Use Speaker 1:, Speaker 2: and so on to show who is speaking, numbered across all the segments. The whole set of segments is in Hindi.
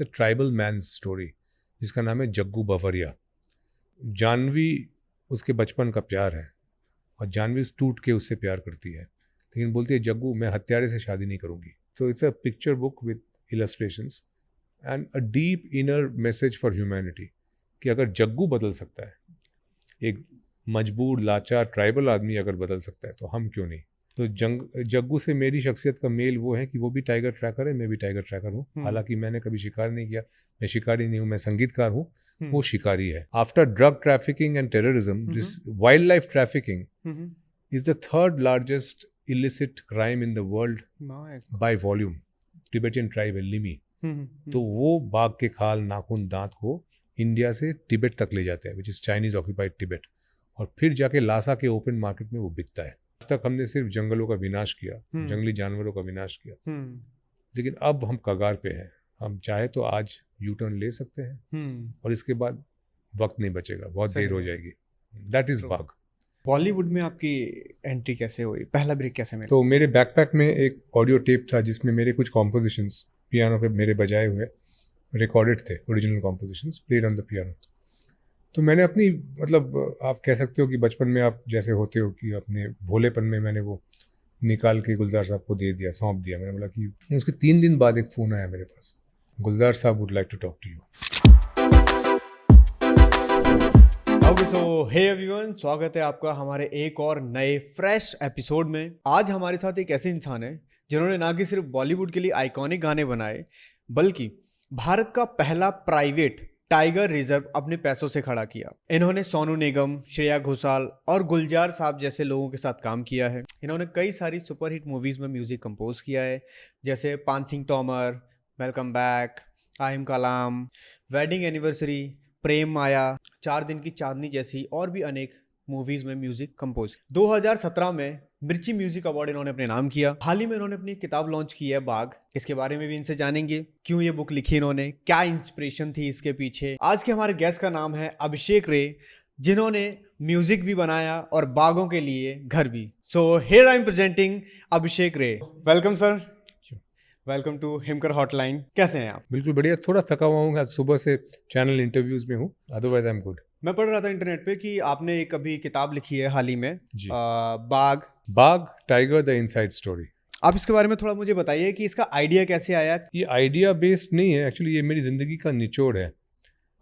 Speaker 1: It's a tribal man story जिसका नाम है जग्गू बवरिया। जानवी उसके बचपन का प्यार है और जानवी टूट के उससे प्यार करती है, लेकिन बोलती है जग्गू मैं हत्यारे से शादी नहीं करूँगी। तो it's a picture book with illustrations and a deep inner message for humanity कि अगर जग्गू बदल सकता है, एक मजबूर लाचार ट्राइबल आदमी अगर बदल सकता है तो हम क्यों नहीं। तो जग्गू से मेरी शख्सियत का मेल वो है कि वो भी टाइगर ट्रैकर है, मैं भी टाइगर ट्रैकर हूँ। हालांकि मैंने कभी शिकार नहीं किया, मैं शिकारी नहीं हूँ, मैं संगीतकार हूँ, वो शिकारी है। After drug trafficking and terrorism, this wild life trafficking is the third largest illicit crime in the world by volume. Tibetan tribe है लिमी, तो वो बाघ के खाल, नाखून, दांत को इंडिया से तिब्बत तक ले जाते हैं, which is Chinese occupied Tibet, और फिर जाके लासा के ओपन मार्केट में वो बिकता है। आज तक हमने सिर्फ जंगलों का विनाश किया, जंगली जानवरों का विनाश किया, लेकिन अब हम कगार पे हैं। हम चाहे तो आज यू टर्न ले सकते हैं और इसके बाद वक्त नहीं बचेगा, बहुत देर हो जाएगी। दैट इज बाघ।
Speaker 2: बॉलीवुड में आपकी एंट्री कैसे हुई, पहला ब्रेक कैसे मिला?
Speaker 1: तो मेरे बैकपैक में एक ऑडियो टेप था जिसमें मेरे कुछ कॉम्पोजिशंस पियानो पे मेरे बजाए हुए रिकॉर्डेड थे, original compositions played on the piano. तो मैंने अपनी, मतलब आप कह सकते हो कि बचपन में आप जैसे होते हो कि अपने भोलेपन में मैंने वो निकाल के गुलजार साहब को दे दिया, सौंप दिया। मैंने बोला कि उसके 3 दिन बाद एक फ़ोन आया मेरे पास, गुलजार साहब would like to talk to you.
Speaker 2: Okay, so hey everyone, स्वागत है आपका हमारे एक और नए फ्रेश एपिसोड में। आज हमारे साथ एक ऐसे इंसान है जिन्होंने ना कि सिर्फ बॉलीवुड के लिए आइकॉनिक गाने बनाए, बल्कि भारत का पहला प्राइवेट टाइगर रिजर्व अपने पैसों से खड़ा किया। इन्होंने सोनू निगम, श्रेया घोषाल और गुलजार साहब जैसे लोगों के साथ काम किया है। इन्होंने कई सारी सुपरहिट मूवीज में म्यूजिक कंपोज किया है, जैसे पान सिंह तोमर, वेलकम बैक, आहिम कलाम, वेडिंग एनिवर्सरी, प्रेम माया, 4 दिन की चांदनी जैसी और भी अनेक मूवीज में म्यूजिक कंपोज। 2017 में मिर्ची म्यूजिक अवार्ड इन्होंने अपने नाम किया। हाल ही में इन्होंने अपनी किताब लॉन्च की है बाघ, इसके बारे में भी इनसे जानेंगे क्यों ये बुक लिखी इन्होंने, क्या इंस्पिरेशन थी इसके पीछे। आज के हमारे गेस्ट का नाम है अभिषेक रे, जिन्होंने म्यूजिक भी बनाया और बाघों के लिए घर भी। So here I am presenting Abhishek Ray. Welcome sir, welcome to Himkar hotline. कैसे हैं आप?
Speaker 1: बिल्कुल बढ़िया, थोड़ा थका हुआ हूँ, आज सुबह से चैनल इंटरव्यूज में हूँ, अदरवाइज आई एम गुड।
Speaker 2: मैं पढ़ रहा था इंटरनेट पे कि आपने एक अभी किताब लिखी है हाल ही में, बाघ
Speaker 1: टाइगर द इनसाइड स्टोरी।
Speaker 2: आप इसके बारे में थोड़ा मुझे बताइए कि इसका आइडिया कैसे आया?
Speaker 1: ये आइडिया बेस्ड नहीं है, एक्चुअली ये मेरी ज़िंदगी का निचोड़ है।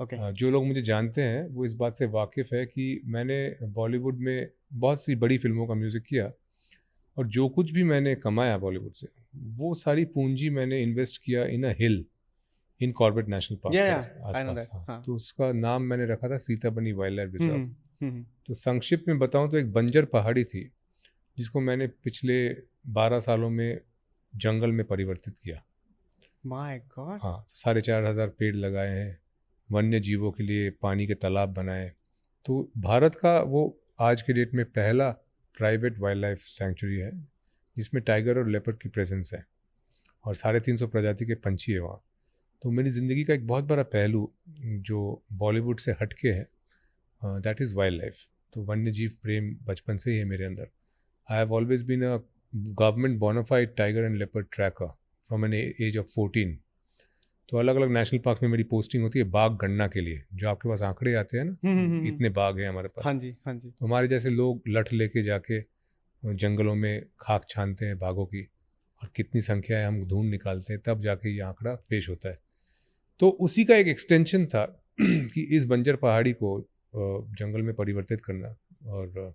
Speaker 2: ओके।
Speaker 1: जो लोग मुझे जानते हैं वो इस बात से वाकिफ़ है कि मैंने बॉलीवुड में बहुत सी बड़ी फिल्मों का म्यूज़िक किया, और जो कुछ भी मैंने कमाया बॉलीवुड से, वो सारी पूंजी मैंने इन्वेस्ट किया इन अ हिल इन कॉर्बेट नेशनल पार्क आसपास। हाँ। तो उसका नाम मैंने रखा था सीताबनी वाइल्ड लाइफ रिजर्व। तो संक्षिप्त में बताऊं तो एक बंजर पहाड़ी थी जिसको मैंने पिछले 12 सालों में जंगल में परिवर्तित किया।
Speaker 2: My God.
Speaker 1: हाँ, 4,500 पेड़ लगाए हैं, वन्य जीवों के लिए पानी के तालाब बनाए। तो भारत का वो आज के डेट में पहला प्राइवेट वाइल्ड लाइफ सेंचुरी है जिसमें टाइगर और लेपर्ड की प्रेजेंस है, और 350 प्रजाति के पंछी है वहाँ। तो मेरी ज़िंदगी का एक बहुत बड़ा पहलू जो बॉलीवुड से हटके है, दैट इज़ वाइल्ड लाइफ। तो वन्य जीव प्रेम बचपन से ही है मेरे अंदर। I have always been a government bonafide tiger and leopard tracker from an age of 14। तो अलग अलग नेशनल पार्क में मेरी पोस्टिंग होती है बाघ गणना के लिए। जो आपके पास आंकड़े आते हैं ना, इतने बाघ हैं हमारे पास।
Speaker 2: हाँ जी, हाँ जी।
Speaker 1: तो हमारे जैसे लोग लठ लेके जाके जंगलों में खाक छानते हैं बाघों की, और कितनी संख्या है हम ढूंढ निकालते हैं, तब जाके ये आंकड़ा पेश होता है। तो उसी का एक एक्सटेंशन था कि इस बंजर पहाड़ी को जंगल में परिवर्तित करना। और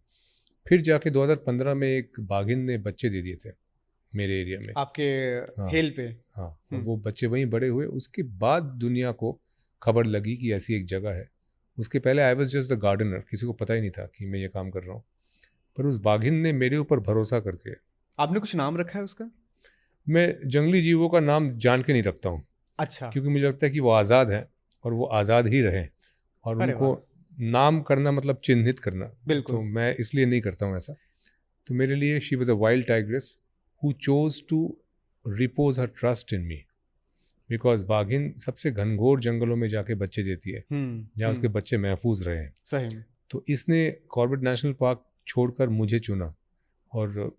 Speaker 1: फिर जाके 2015 में एक बाघिन ने बच्चे दे दिए थे मेरे एरिया में,
Speaker 2: आपके हिल पे।
Speaker 1: हाँ, वो बच्चे वहीं बड़े हुए। उसके बाद दुनिया को खबर लगी कि ऐसी एक जगह है। उसके पहले I was just the gardener, किसी को पता ही नहीं था कि मैं ये काम कर रहा हूँ। पर उस बाघिन ने मेरे ऊपर भरोसा करके।
Speaker 2: आपने कुछ नाम रखा है उसका?
Speaker 1: मैं जंगली जीवों का नाम जान के नहीं रखता हूँ।
Speaker 2: अच्छा।
Speaker 1: क्योंकि मुझे लगता है कि वो आज़ाद हैं और वो आज़ाद ही रहें, और उनको नाम करना मतलब चिन्हित करना।
Speaker 2: बिल्कुल।
Speaker 1: तो मैं इसलिए नहीं करता हूँ ऐसा। तो मेरे लिए she was a wild tigress who chose to repose her trust in me, because बाघिन सबसे घनघोर जंगलों में जाके बच्चे देती है जहाँ उसके बच्चे महफूज रहे।
Speaker 2: सही में।
Speaker 1: तो इसने कॉर्बेट नेशनल पार्क छोड़कर मुझे चुना, और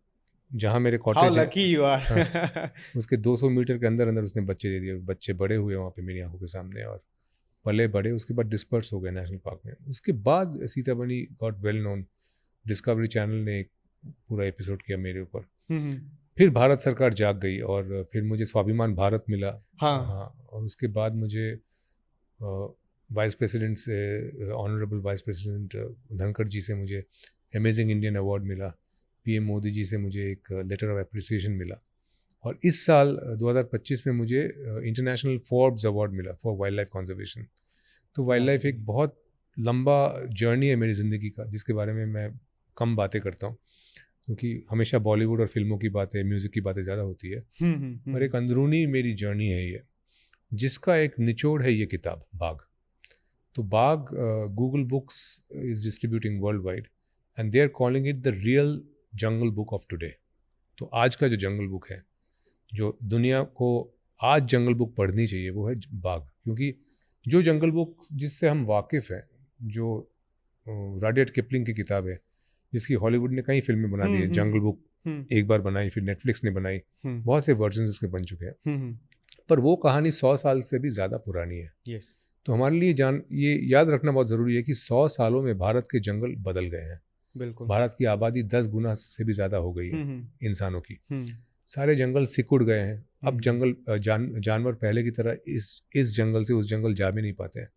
Speaker 1: जहाँ मेरे
Speaker 2: हाउ
Speaker 1: कॉटेज है,
Speaker 2: लकी यू आर।
Speaker 1: हाँ, उसके 200 मीटर के अंदर अंदर उसने बच्चे दे दिए। बच्चे बड़े हुए वहाँ पे मेरी आंखों के सामने, और पले बड़े, उसके बाद डिस्पर्स हो गए नेशनल पार्क में। उसके बाद Sitabani got well known. Discovery channel ने एक पूरा एपिसोड किया मेरे ऊपर। फिर भारत सरकार जाग गई और फिर मुझे स्वाभिमान भारत मिला।
Speaker 2: हाँ।
Speaker 1: हाँ, और उसके बाद मुझे वाइस प्रेसिडेंट से, ऑनरेबल वाइस प्रेसिडेंट धनखड़ जी से मुझे अमेजिंग इंडियन अवार्ड मिला। पीएम मोदी जी से मुझे एक लेटर ऑफ अप्रिसिएशन मिला। और इस साल 2025 में मुझे इंटरनेशनल फोर्ब्स अवार्ड मिला फॉर वाइल्ड लाइफ कंजर्वेशन। तो वाइल्ड लाइफ एक बहुत लंबा जर्नी है मेरी ज़िंदगी का, जिसके बारे में मैं कम बातें करता हूँ, क्योंकि हमेशा बॉलीवुड और फिल्मों की बातें, म्यूज़िक की बातें ज़्यादा होती है। पर एक अंदरूनी मेरी जर्नी है ये, जिसका एक निचोड़ है ये किताब बाघ। तो बाघ Google books is distributing world wide and they are calling it the real jungle book of today. तो आज का जो जंगल बुक है, जो दुनिया को आज जंगल बुक पढ़नी चाहिए, वो है बाघ। क्योंकि जो जंगल बुक जिससे हम वाकिफ़ हैं, जो राडियट किपलिंग की किताब है, जिसकी हॉलीवुड ने कई फिल्में बना दी है, जंगल बुक एक बार बनाई, फिर नेटफ्लिक्स ने बनाई, बहुत से वर्जन उसके बन चुके हैं। पर वो कहानी 100 साल से भी ज़्यादा पुरानी है।
Speaker 2: yes.
Speaker 1: तो हमारे लिए ये याद रखना बहुत ज़रूरी है कि 100 सालों में भारत के जंगल बदल गए हैं।
Speaker 2: बिल्कुल।
Speaker 1: भारत की आबादी 10 गुना से भी ज़्यादा हो गई है इंसानों की। सारे जंगल सिकुड़ गए हैं। अब जंगल जानवर पहले की तरह इस जंगल से उस जंगल जा भी नहीं पाते हैं।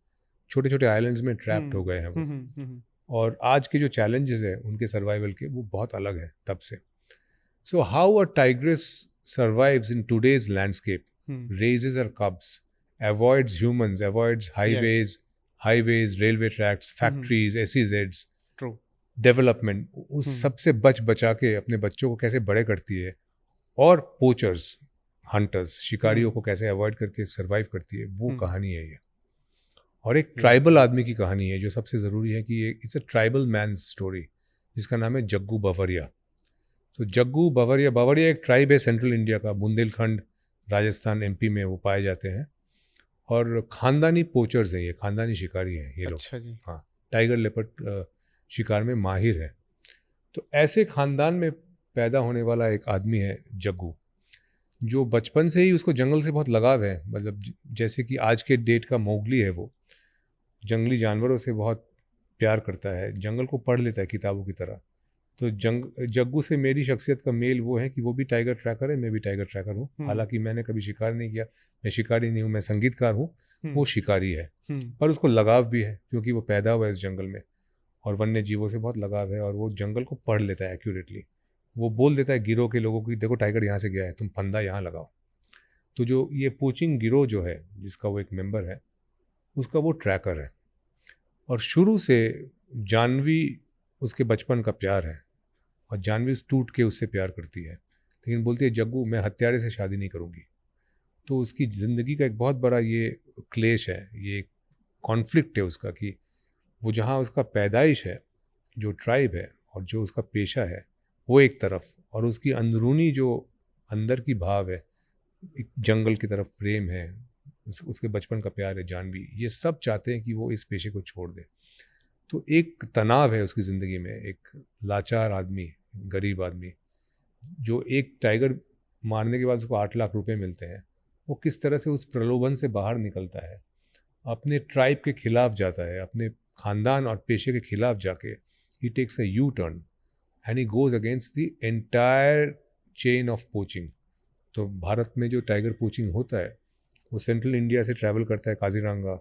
Speaker 1: छोटे छोटे आइलैंड्स में ट्रैप्ड हो गए हैं वो। और आज के जो चैलेंजेस हैं उनके सर्वाइवल के, वो बहुत अलग है तब से। So how a tigress survives in today's landscape, raises her cubs, avoids humans, avoids highways, railway tracks, factories, SEZs,
Speaker 2: True.
Speaker 1: Development, उस सबसे बचा के अपने बच्चों को कैसे बड़े करती है, और पोचर्स, हंटर्स, शिकारियों को कैसे अवॉइड करके सर्वाइव करती है, वो कहानी है ये। और एक ट्राइबल आदमी की कहानी है, जो सबसे ज़रूरी है कि it's a tribal man story, जिसका नाम है जग्गू बवरिया। तो जग्गू बवरिया एक ट्राइब है सेंट्रल इंडिया का, बुंदेलखंड, राजस्थान, एमपी में वो पाए जाते हैं। और खानदानी पोचर्स हैं ये, खानदानी शिकारी हैं ये लोग।
Speaker 2: अच्छा जी।
Speaker 1: हाँ, टाइगर लेपर्ड शिकार में माहिर है। तो ऐसे खानदान में पैदा होने वाला एक आदमी है जग्गू, जो बचपन से ही उसको जंगल से बहुत लगाव है। मतलब जैसे कि आज के डेट का मोगली है, वो जंगली जानवरों से बहुत प्यार करता है, जंगल को पढ़ लेता है किताबों की तरह। तो जग्गू से मेरी शख्सियत का मेल वो है कि वो भी टाइगर ट्रैकर है, मैं भी टाइगर ट्रैकर हूँ। हालांकि मैंने कभी शिकार नहीं किया, मैं शिकारी नहीं हूँ, मैं संगीतकार हूँ, वो शिकारी है। पर उसको लगाव भी है, क्योंकि वो पैदा हुआ है इस जंगल में, और वन्य जीवों से बहुत लगाव है, और वो जंगल को पढ़ लेता है एक्यूरेटली। वो बोल देता है गिरोह के लोगों को, देखो टाइगर यहाँ से गया है, तुम फंदा यहाँ लगाओ। तो जो ये पोचिंग गिरोह जो है, जिसका वो एक मेंबर है, उसका वो ट्रैकर है। और शुरू से जानवी उसके बचपन का प्यार है, और जानवी टूट के उससे प्यार करती है, लेकिन बोलती है जग्गू मैं हत्यारे से शादी नहीं करूँगी। तो उसकी ज़िंदगी का एक बहुत बड़ा ये क्लेश है, ये कॉन्फ्लिक्ट है उसका, कि वो जहाँ उसका पैदाइश है, जो ट्राइब है, और जो उसका पेशा है, वो एक तरफ, और उसकी अंदरूनी जो अंदर की भाव है, एक जंगल की तरफ प्रेम है, उसके बचपन का प्यार है जानवी, ये सब चाहते हैं कि वो इस पेशे को छोड़ दे। तो एक तनाव है उसकी ज़िंदगी में, एक लाचार आदमी, गरीब आदमी, जो एक टाइगर मारने के बाद उसको 8 लाख रुपए मिलते हैं, वो किस तरह से उस प्रलोभन से बाहर निकलता है, अपने ट्राइब के खिलाफ जाता है, अपने खानदान और पेशे के खिलाफ जाके he takes a U turn and he goes against the entire chain of poaching. तो भारत में जो टाइगर पोचिंग होता है, वो सेंट्रल इंडिया से ट्रैवल करता है, काजीरंगा,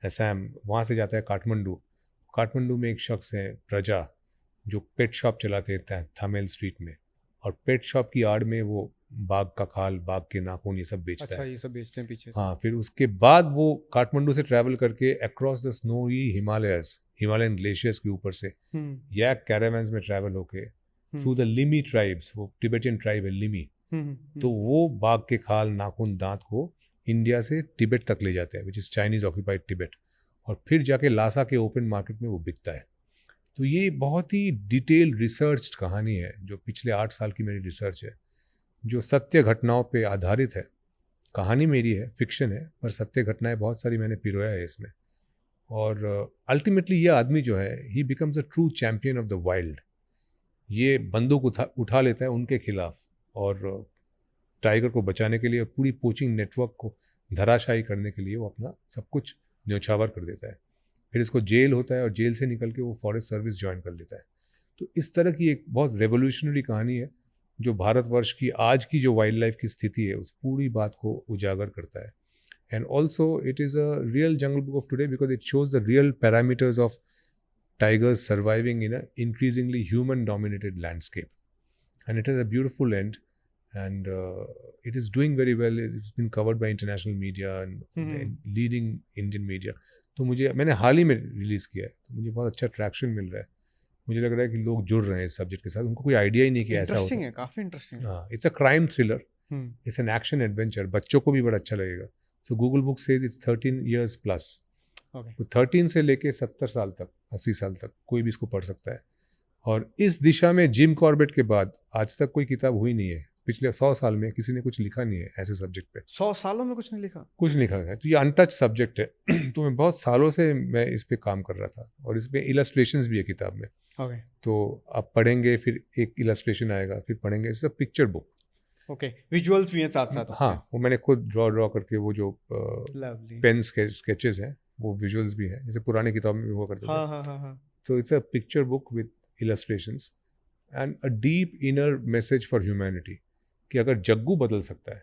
Speaker 1: असम, वहाँ से जाता है काठमांडू में एक शख्स है प्रजा, जो पेट शॉप चलाते हैं थामेल स्ट्रीट में, और पेट शॉप की आड़ में वो बाघ का खाल, बाघ के नाखून, ये सब बेचता है।
Speaker 2: अच्छा, ये सब बेचते हैं पीछे से।
Speaker 1: हाँ, फिर उसके बाद वो काठमांडू से ट्रैवल करके across the snowy Himalayan glaciers के ऊपर से या कैरावैन्स में ट्रैवल होके थ्रू द लिमी ट्राइब्स, वो टिबेटियन ट्राइब है लिमी, तो वो बाघ के खाल, नाखून, दांत को इंडिया से तिब्बत तक ले जाते हैं, which is Chinese occupied Tibet, और फिर जाके लासा के ओपन मार्केट में वो बिकता है। तो ये बहुत ही डिटेल रिसर्च कहानी है, जो पिछले 8 साल की मेरी रिसर्च है, जो सत्य घटनाओं पे आधारित है। कहानी मेरी है, फिक्शन है, पर सत्य घटनाएं बहुत सारी मैंने पिरोया है इसमें। और अल्टीमेटली ये आदमी जो है, ही becomes a true champion of the wild. ये बंदूक उठा लेता है उनके खिलाफ और टाइगर को बचाने के लिए पूरी पोचिंग नेटवर्क को धराशायी करने के लिए वो अपना सब कुछ न्यौछावर कर देता है। फिर इसको जेल होता है और जेल से निकल के वो फॉरेस्ट सर्विस ज्वाइन कर लेता है। तो इस तरह की एक बहुत रेवोल्यूशनरी कहानी है जो भारतवर्ष की आज की जो वाइल्ड लाइफ की स्थिति है उस पूरी बात को उजागर करता है। And also it is a real jungle book of today because it shows the real parameters of tigers surviving in a increasingly human dominated landscape, and it has a beautiful end, and it is doing very well. It's been covered by international media and leading Indian media. तो मैंने हाल ही में रिलीज़ किया है, तो मुझे बहुत अच्छा ट्रैक्शन मिल रहा है। मुझे लग रहा है कि लोग जुड़ रहे हैं इस सब्जेक्ट के साथ, उनको कोई आइडिया ही नहीं कि ऐसा होता है।
Speaker 2: काफ़ी इंटरेस्टिंग है।
Speaker 1: हाँ, it's a crime thriller, it's an action adventure, बच्चों को भी बड़ा अच्छा लगेगा। सो Google book says it's 13 years plus. तो 13 से लेके 70 साल तक, 80 साल तक कोई भी इसको पढ़ सकता है। और इस दिशा में जिम कॉर्बेट के बाद आज तक कोई किताब हुई नहीं है। पिछले 100 साल में किसी ने कुछ लिखा नहीं है ऐसे सब्जेक्ट पे।
Speaker 2: 100 सालों में कुछ नहीं लिखा? कुछ
Speaker 1: नहीं लिखा है। तो ये अनटच सब्जेक्ट है। तो मैं बहुत सालों से मैं इस पे काम कर रहा था और इस पे इलस्ट्रेशंस भी है किताब में।
Speaker 2: ओके।
Speaker 1: तो आप पढ़ेंगे, फिर एक इलस्ट्रेशन आएगा, फिर पढ़ेंगे। It's a picture book.
Speaker 2: Okay, visuals भी हैं साथ साथ?
Speaker 1: हाँ, वो मैंने खुद ड्रॉ करके वो जो पेन स्केचेस हैं वो विजुअल्स भी हैं, जैसे पुरानी किताब में भी हुआ करते थे। तो it's a picture book with illustrations and a deep inner message for humanity कि अगर जग्गू बदल सकता है,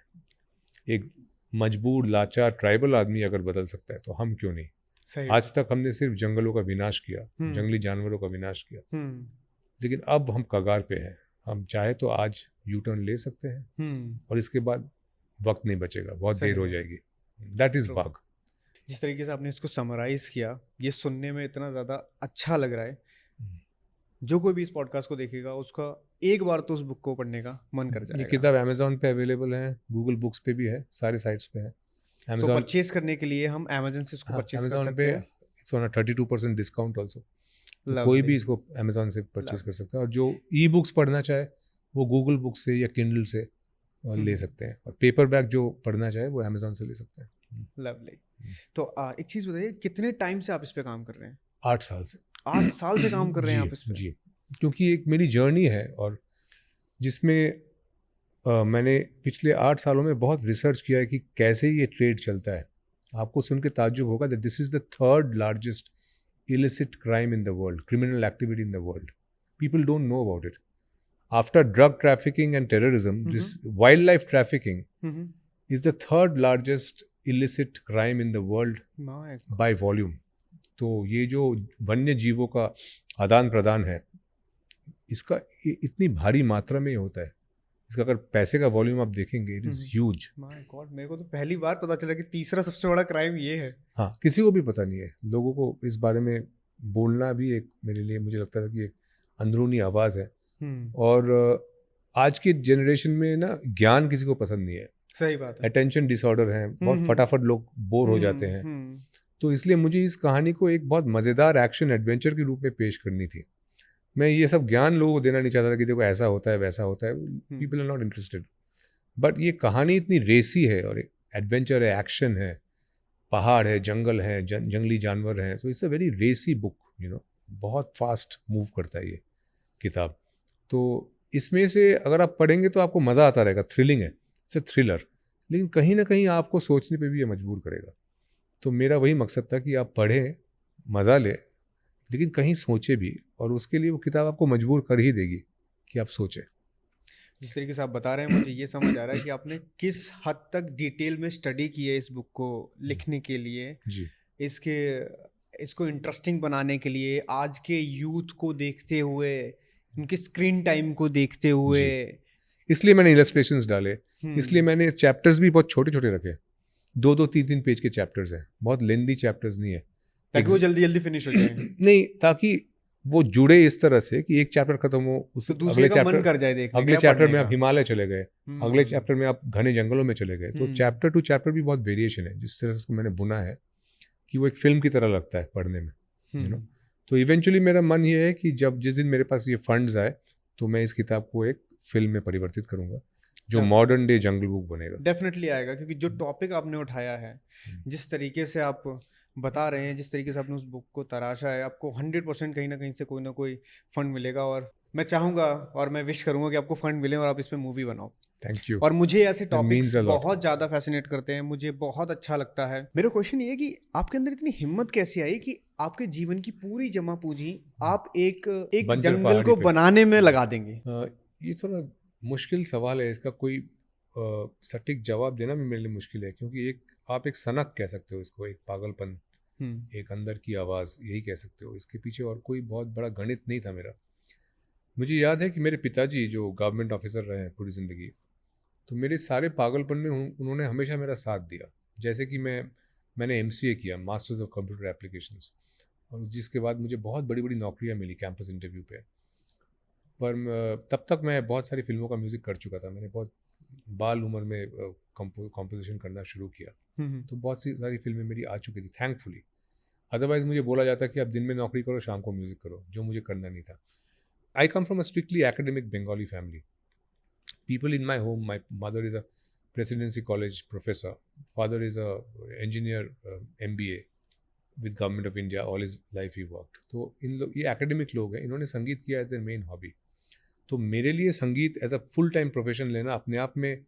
Speaker 1: एक मजबूर लाचार ट्राइबल आदमी अगर बदल सकता है तो हम क्यों नहीं।
Speaker 2: सही।
Speaker 1: आज तक हमने सिर्फ जंगलों का विनाश किया, जंगली जानवरों का विनाश किया, लेकिन अब हम कगार पे हैं। हम चाहे तो आज यू टर्न ले सकते हैं और इसके बाद वक्त नहीं बचेगा, बहुत देर हो जाएगी। दैट इज बाग।
Speaker 2: जिस तरीके से आपने इसको समराइज किया, ये सुनने में इतना ज़्यादा अच्छा लग रहा है, जो कोई भी इस पॉडकास्ट को देखेगा उसका एक बार तो उस बुक को पढ़ने का मन कर जाएगा।
Speaker 1: ये किताब अमेज़न पे अवेलेबल है, गूगल बुक्स पे भी है, सारे साइट्स पे है।
Speaker 2: तो परचेज करने के लिए हम अमेज़न से इसको परचेज कर सकते हैं।
Speaker 1: It's on 32% discount also. कोई भी इसको अमेज़न से परचेज कर सकता है और जो ई बुक्स पढ़ना चाहे वो गूगल बुक से या किंडल से ले सकते हैं, और पेपर बैक जो पढ़ना चाहे वो अमेज़न से ले सकते हैं।
Speaker 2: लवली। तो एक चीज़ बताइए, कितने टाइम से आप इस पे काम कर रहे हैं?
Speaker 1: 8 साल से।
Speaker 2: 8 साल से काम कर रहे हैं आप इस पे?
Speaker 1: जी, क्योंकि एक मेरी जर्नी है और जिसमें मैंने पिछले 8 सालों में बहुत रिसर्च किया है कि कैसे ये ट्रेड चलता है। आपको सुन के ताज्जुब होगा that this is the 3rd largest illicit crime in the world, criminal activity in the world. People don't know about it. After drug trafficking and terrorism, this wildlife trafficking is the 3rd largest illicit crime in the world by volume. तो ये जो वन्य जीवों का आदान प्रदान है, इसका इतनी भारी मात्रा में होता है। इसका अगर पैसे का वॉल्यूम आप देखेंगे, it is huge.
Speaker 2: My God, मेरे को तो पहली बार पता चला कि तीसरा सबसे बड़ा क्राइम ये है।
Speaker 1: हाँ, किसी को भी पता नहीं है। लोगों को इस बारे में बोलना भी एक मेरे लिए, मुझे लगता था कि एक अंदरूनी आवाज़ है। और आज की जनरेशन में ना ज्ञान किसी को पसंद नहीं है।
Speaker 2: सही बात है।
Speaker 1: अटेंशन डिसऑर्डर है, बहुत फटाफट लोग बोर हो जाते हैं। तो इसलिए मुझे इस कहानी को एक बहुत मज़ेदार एक्शन एडवेंचर के रूप में पेश करनी थी। मैं ये सब ज्ञान लोगों को देना नहीं चाहता था कि देखो ऐसा होता है वैसा होता है, people are not interested. But ये कहानी इतनी रेसी है और एडवेंचर है, एक्शन है, पहाड़ है, जंगल है, जंगली जानवर हैं। सो इट्स अ वेरी रेसी बुक, यू नो, बहुत फास्ट मूव करता है ये किताब। तो इसमें से अगर आप पढ़ेंगे तो आपको मज़ा आता रहेगा, थ्रिलिंग है, इट्स अ थ्रिलर, लेकिन कहीं ना कहीं आपको सोचने पे भी ये मजबूर करेगा। तो मेरा वही मकसद था कि आप पढ़ें, मज़ा लें, लेकिन कहीं सोचे भी, और उसके लिए वो किताब आपको मजबूर कर ही देगी कि आप सोचें।
Speaker 2: जिस तरीके से आप बता रहे हैं, मुझे ये समझ आ रहा है कि आपने किस हद तक डिटेल में स्टडी की है इस बुक को लिखने के लिए
Speaker 1: जी,
Speaker 2: इसको इंटरेस्टिंग बनाने के लिए, आज के यूथ को देखते हुए, उनके स्क्रीन टाइम को देखते हुए।
Speaker 1: इसलिए मैंने इलस्ट्रेशंस डाले, इसलिए मैंने चैप्टर्स भी बहुत छोटे छोटे रखे, 2-2, 3-3 पेज के चैप्टर्स हैं, बहुत लेंदी चैप्टर्स नहीं है,
Speaker 2: ताकि वो जल्दी जल्दी फिनिश हो जाए।
Speaker 1: नहीं, ताकि वो जुड़े इस तरह से कि एक चैप्टर खत्म हो, उससे
Speaker 2: तो अगले चैप्टर मन कर जाए देखने,
Speaker 1: अगले चैप्टर में आप हिमालय चले गए, अगले चैप्टर में आप घने जंगलों में चले गए। तो चैप्टर टू चैप्टर भी बहुत वेरिएशन है, जिस तरह से मैंने बुना है कि वो एक फिल्म की तरह लगता है पढ़ने में, यू नो। तो इवेंचुअली मेरा मन ये है कि जिस दिन मेरे पास ये फंड्स आए तो मैं इस किताब को एक फिल्म में परिवर्तित करूँगा, जो मॉडर्न डे जंगल बुक बनेगा।
Speaker 2: डेफिनेटली आएगा, क्योंकि जो टॉपिक आपने उठाया है, जिस तरीके से आप बता रहे हैं, जिस तरीके से आपने उस बुक को तराशा है, आपको 100% कहीं ना कहीं से कोई ना कोई फंड मिलेगा और मैं चाहूंगा और मैं विश करूंगा कि आपको फंड मिले और आप इस पे मूवी बनाओ।
Speaker 1: Thank you.
Speaker 2: और मुझे ऐसे
Speaker 1: means
Speaker 2: टॉपिक्स
Speaker 1: a lot.
Speaker 2: बहुत ज़्यादा फैसिनेट करते हैं, मुझे बहुत अच्छा लगता है। मेरा क्वेश्चन ये है कि आपके अंदर इतनी हिम्मत कैसे आई कि आपके जीवन की पूरी जमा पूंजी आप एक
Speaker 1: बंजर
Speaker 2: जंगल
Speaker 1: पहाड़ी
Speaker 2: को
Speaker 1: पे।
Speaker 2: बनाने में लगा देंगे?
Speaker 1: ये थोड़ा मुश्किल सवाल है, इसका कोई सटीक जवाब देना भी मेरे लिए मुश्किल है, क्योंकि आप एक सनक कह सकते हो इसको, एक पागलपन, एक अंदर की आवाज़, यही कह सकते हो। इसके पीछे और कोई बहुत बड़ा गणित नहीं था मेरा। मुझे याद है कि मेरे पिताजी जो गवर्नमेंट ऑफिसर रहे हैं पूरी ज़िंदगी, तो मेरे सारे पागलपन में उन्होंने हमेशा मेरा साथ दिया। जैसे कि मैंने MCA किया, मास्टर्स ऑफ कंप्यूटर एप्लीकेशंस, और जिसके बाद मुझे बहुत बड़ी बड़ी नौकरियां मिली कैंपस इंटरव्यू पे। पर तब तक मैं बहुत सारी फिल्मों का म्यूज़िक कर चुका था। मैंने बहुत बाल उम्र में कंपोजिशन करना शुरू किया, तो बहुत सी सारी फिल्में मेरी आ चुकी थी, थैंकफुली। अदरवाइज़ मुझे बोला जाता कि आप दिन में नौकरी करो, शाम को म्यूज़िक करो, जो मुझे करना नहीं था। I come from a strictly academic Bengali family. People in my home, my mother is a presidency college professor, father is a engineer, MBA with government of India, all his life he worked. तो ये एकेडमिक लोग हैं, इन्होंने संगीत किया एज ए मेन हॉबी। तो मेरे लिए संगीत as a full time profession लेना अपने आप में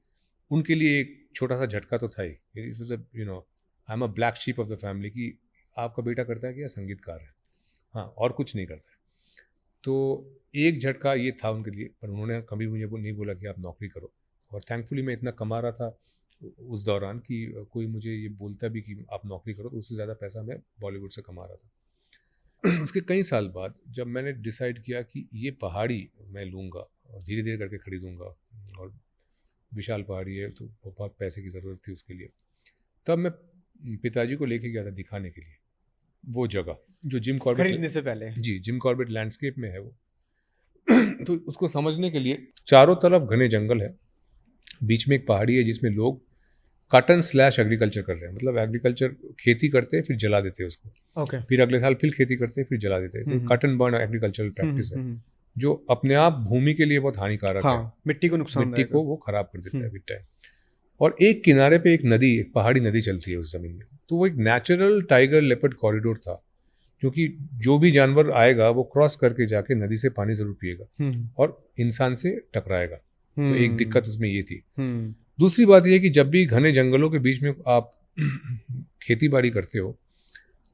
Speaker 1: उनके लिए एक छोटा सा झटका तो था ही। It was I am a black sheep of the family कि आपका बेटा करता है कि या संगीतकार है, हाँ, और कुछ नहीं करता है। तो एक झटका ये था उनके लिए, पर उन्होंने कभी मुझे नहीं बोला कि आप नौकरी करो। और थैंकफुली मैं इतना कमा रहा था उस दौरान कि कोई मुझे ये बोलता भी कि आप नौकरी करो, तो उससे ज़्यादा पैसा मैं बॉलीवुड से कमा रहा था। उसके कई साल बाद जब मैंने डिसाइड किया कि ये पहाड़ी मैं लूँगा और धीरे धीरे करके खरीदूँगा, और विशाल पहाड़ी है तो बहुत पैसे की ज़रूरत थी उसके लिए, तब मैं पिताजी को लेके गया था दिखाने के लिए वो जगह जो जिम कॉर्बेट
Speaker 2: खरीदने से पहले।
Speaker 1: जी, जिम कॉर्बेट लैंडस्केप में है वो। तो उसको समझने के लिए चारों तरफ घने जंगल है, बीच में एक पहाड़ी है जिसमें लोग कॉटन / एग्रीकल्चर कर रहे हैं। मतलब एग्रीकल्चर, खेती करते हैं फिर जला देते हैं उसको,
Speaker 2: ओके।
Speaker 1: फिर अगले साल फिर खेती करते हैं फिर जला देते हैं। तो कॉटन बर्न एग्रीकल्चरल प्रैक्टिस है जो अपने आप भूमि के लिए बहुत हानिकारक है,
Speaker 2: मिट्टी को नुकसान,
Speaker 1: मिट्टी को वो खराब कर देता है विद टाइम। और एक किनारे पे एक नदी, एक पहाड़ी नदी चलती है उस जमीन में, तो वो एक नेचुरल टाइगर लेपर्ड कॉरिडोर था, क्योंकि जो भी जानवर आएगा वो क्रॉस करके जाके नदी से पानी जरूर पिएगा और इंसान से टकराएगा। तो एक दिक्कत उसमें ये थी। दूसरी बात यह कि जब भी घने जंगलों के बीच में आप खेती बाड़ी करते हो,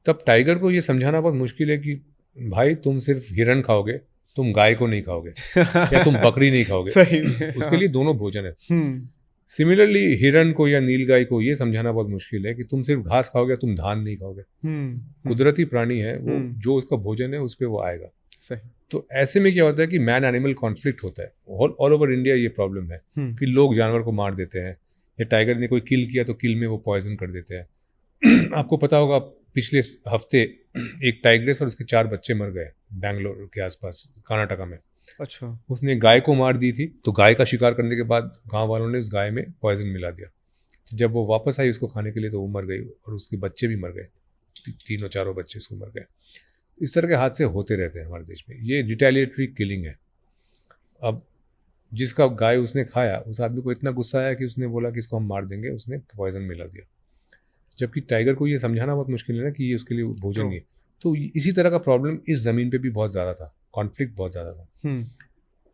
Speaker 1: तब टाइगर को ये समझाना बहुत मुश्किल है कि भाई तुम सिर्फ हिरण खाओगे, तुम गाय को नहीं खाओगे या तुम बकरी नहीं खाओगे।
Speaker 2: सही में,
Speaker 1: उसके लिए दोनों भोजन है। सिमिलरली हिरण को या नीलगाय को ये समझाना बहुत मुश्किल है कि तुम सिर्फ घास खाओगे, तुम धान नहीं खाओगे। कुदरती प्राणी है वो, जो उसका भोजन है उस पर वो आएगा।
Speaker 2: सही।
Speaker 1: तो ऐसे में क्या होता है कि मैन एनिमल कॉन्फ्लिक्ट होता है। ऑल ओवर इंडिया ये प्रॉब्लम है कि लोग जानवर को मार देते हैं, या टाइगर ने कोई किल किया तो किल में वो पॉइजन कर देते हैं। आपको पता होगा पिछले हफ्ते एक टाइग्रेस और उसके 4 बच्चे मर गए बैंगलोर के आसपास, कर्नाटका में।
Speaker 2: अच्छा।
Speaker 1: उसने गाय को मार दी थी, तो गाय का शिकार करने के बाद गांव वालों ने उस गाय में पॉइजन मिला दिया। तो जब वो वापस आई उसको खाने के लिए तो वो मर गई और उसके बच्चे भी मर गए, 3-4 बच्चे उसको मर गए। इस तरह के हादसे होते रहते हैं हमारे देश में। ये रिटेलिएटरी किलिंग है। अब जिसका गाय उसने खाया, उस आदमी को इतना गुस्सा आया कि उसने बोला कि इसको हम मार देंगे, उसने पॉइजन मिला दिया। जबकि टाइगर को ये समझाना बहुत मुश्किल है ना कि ये उसके लिए भोजन नहीं है। तो इसी तरह का प्रॉब्लम इस ज़मीन पे भी बहुत ज़्यादा था, कॉन्फ्लिक्ट बहुत ज़्यादा था।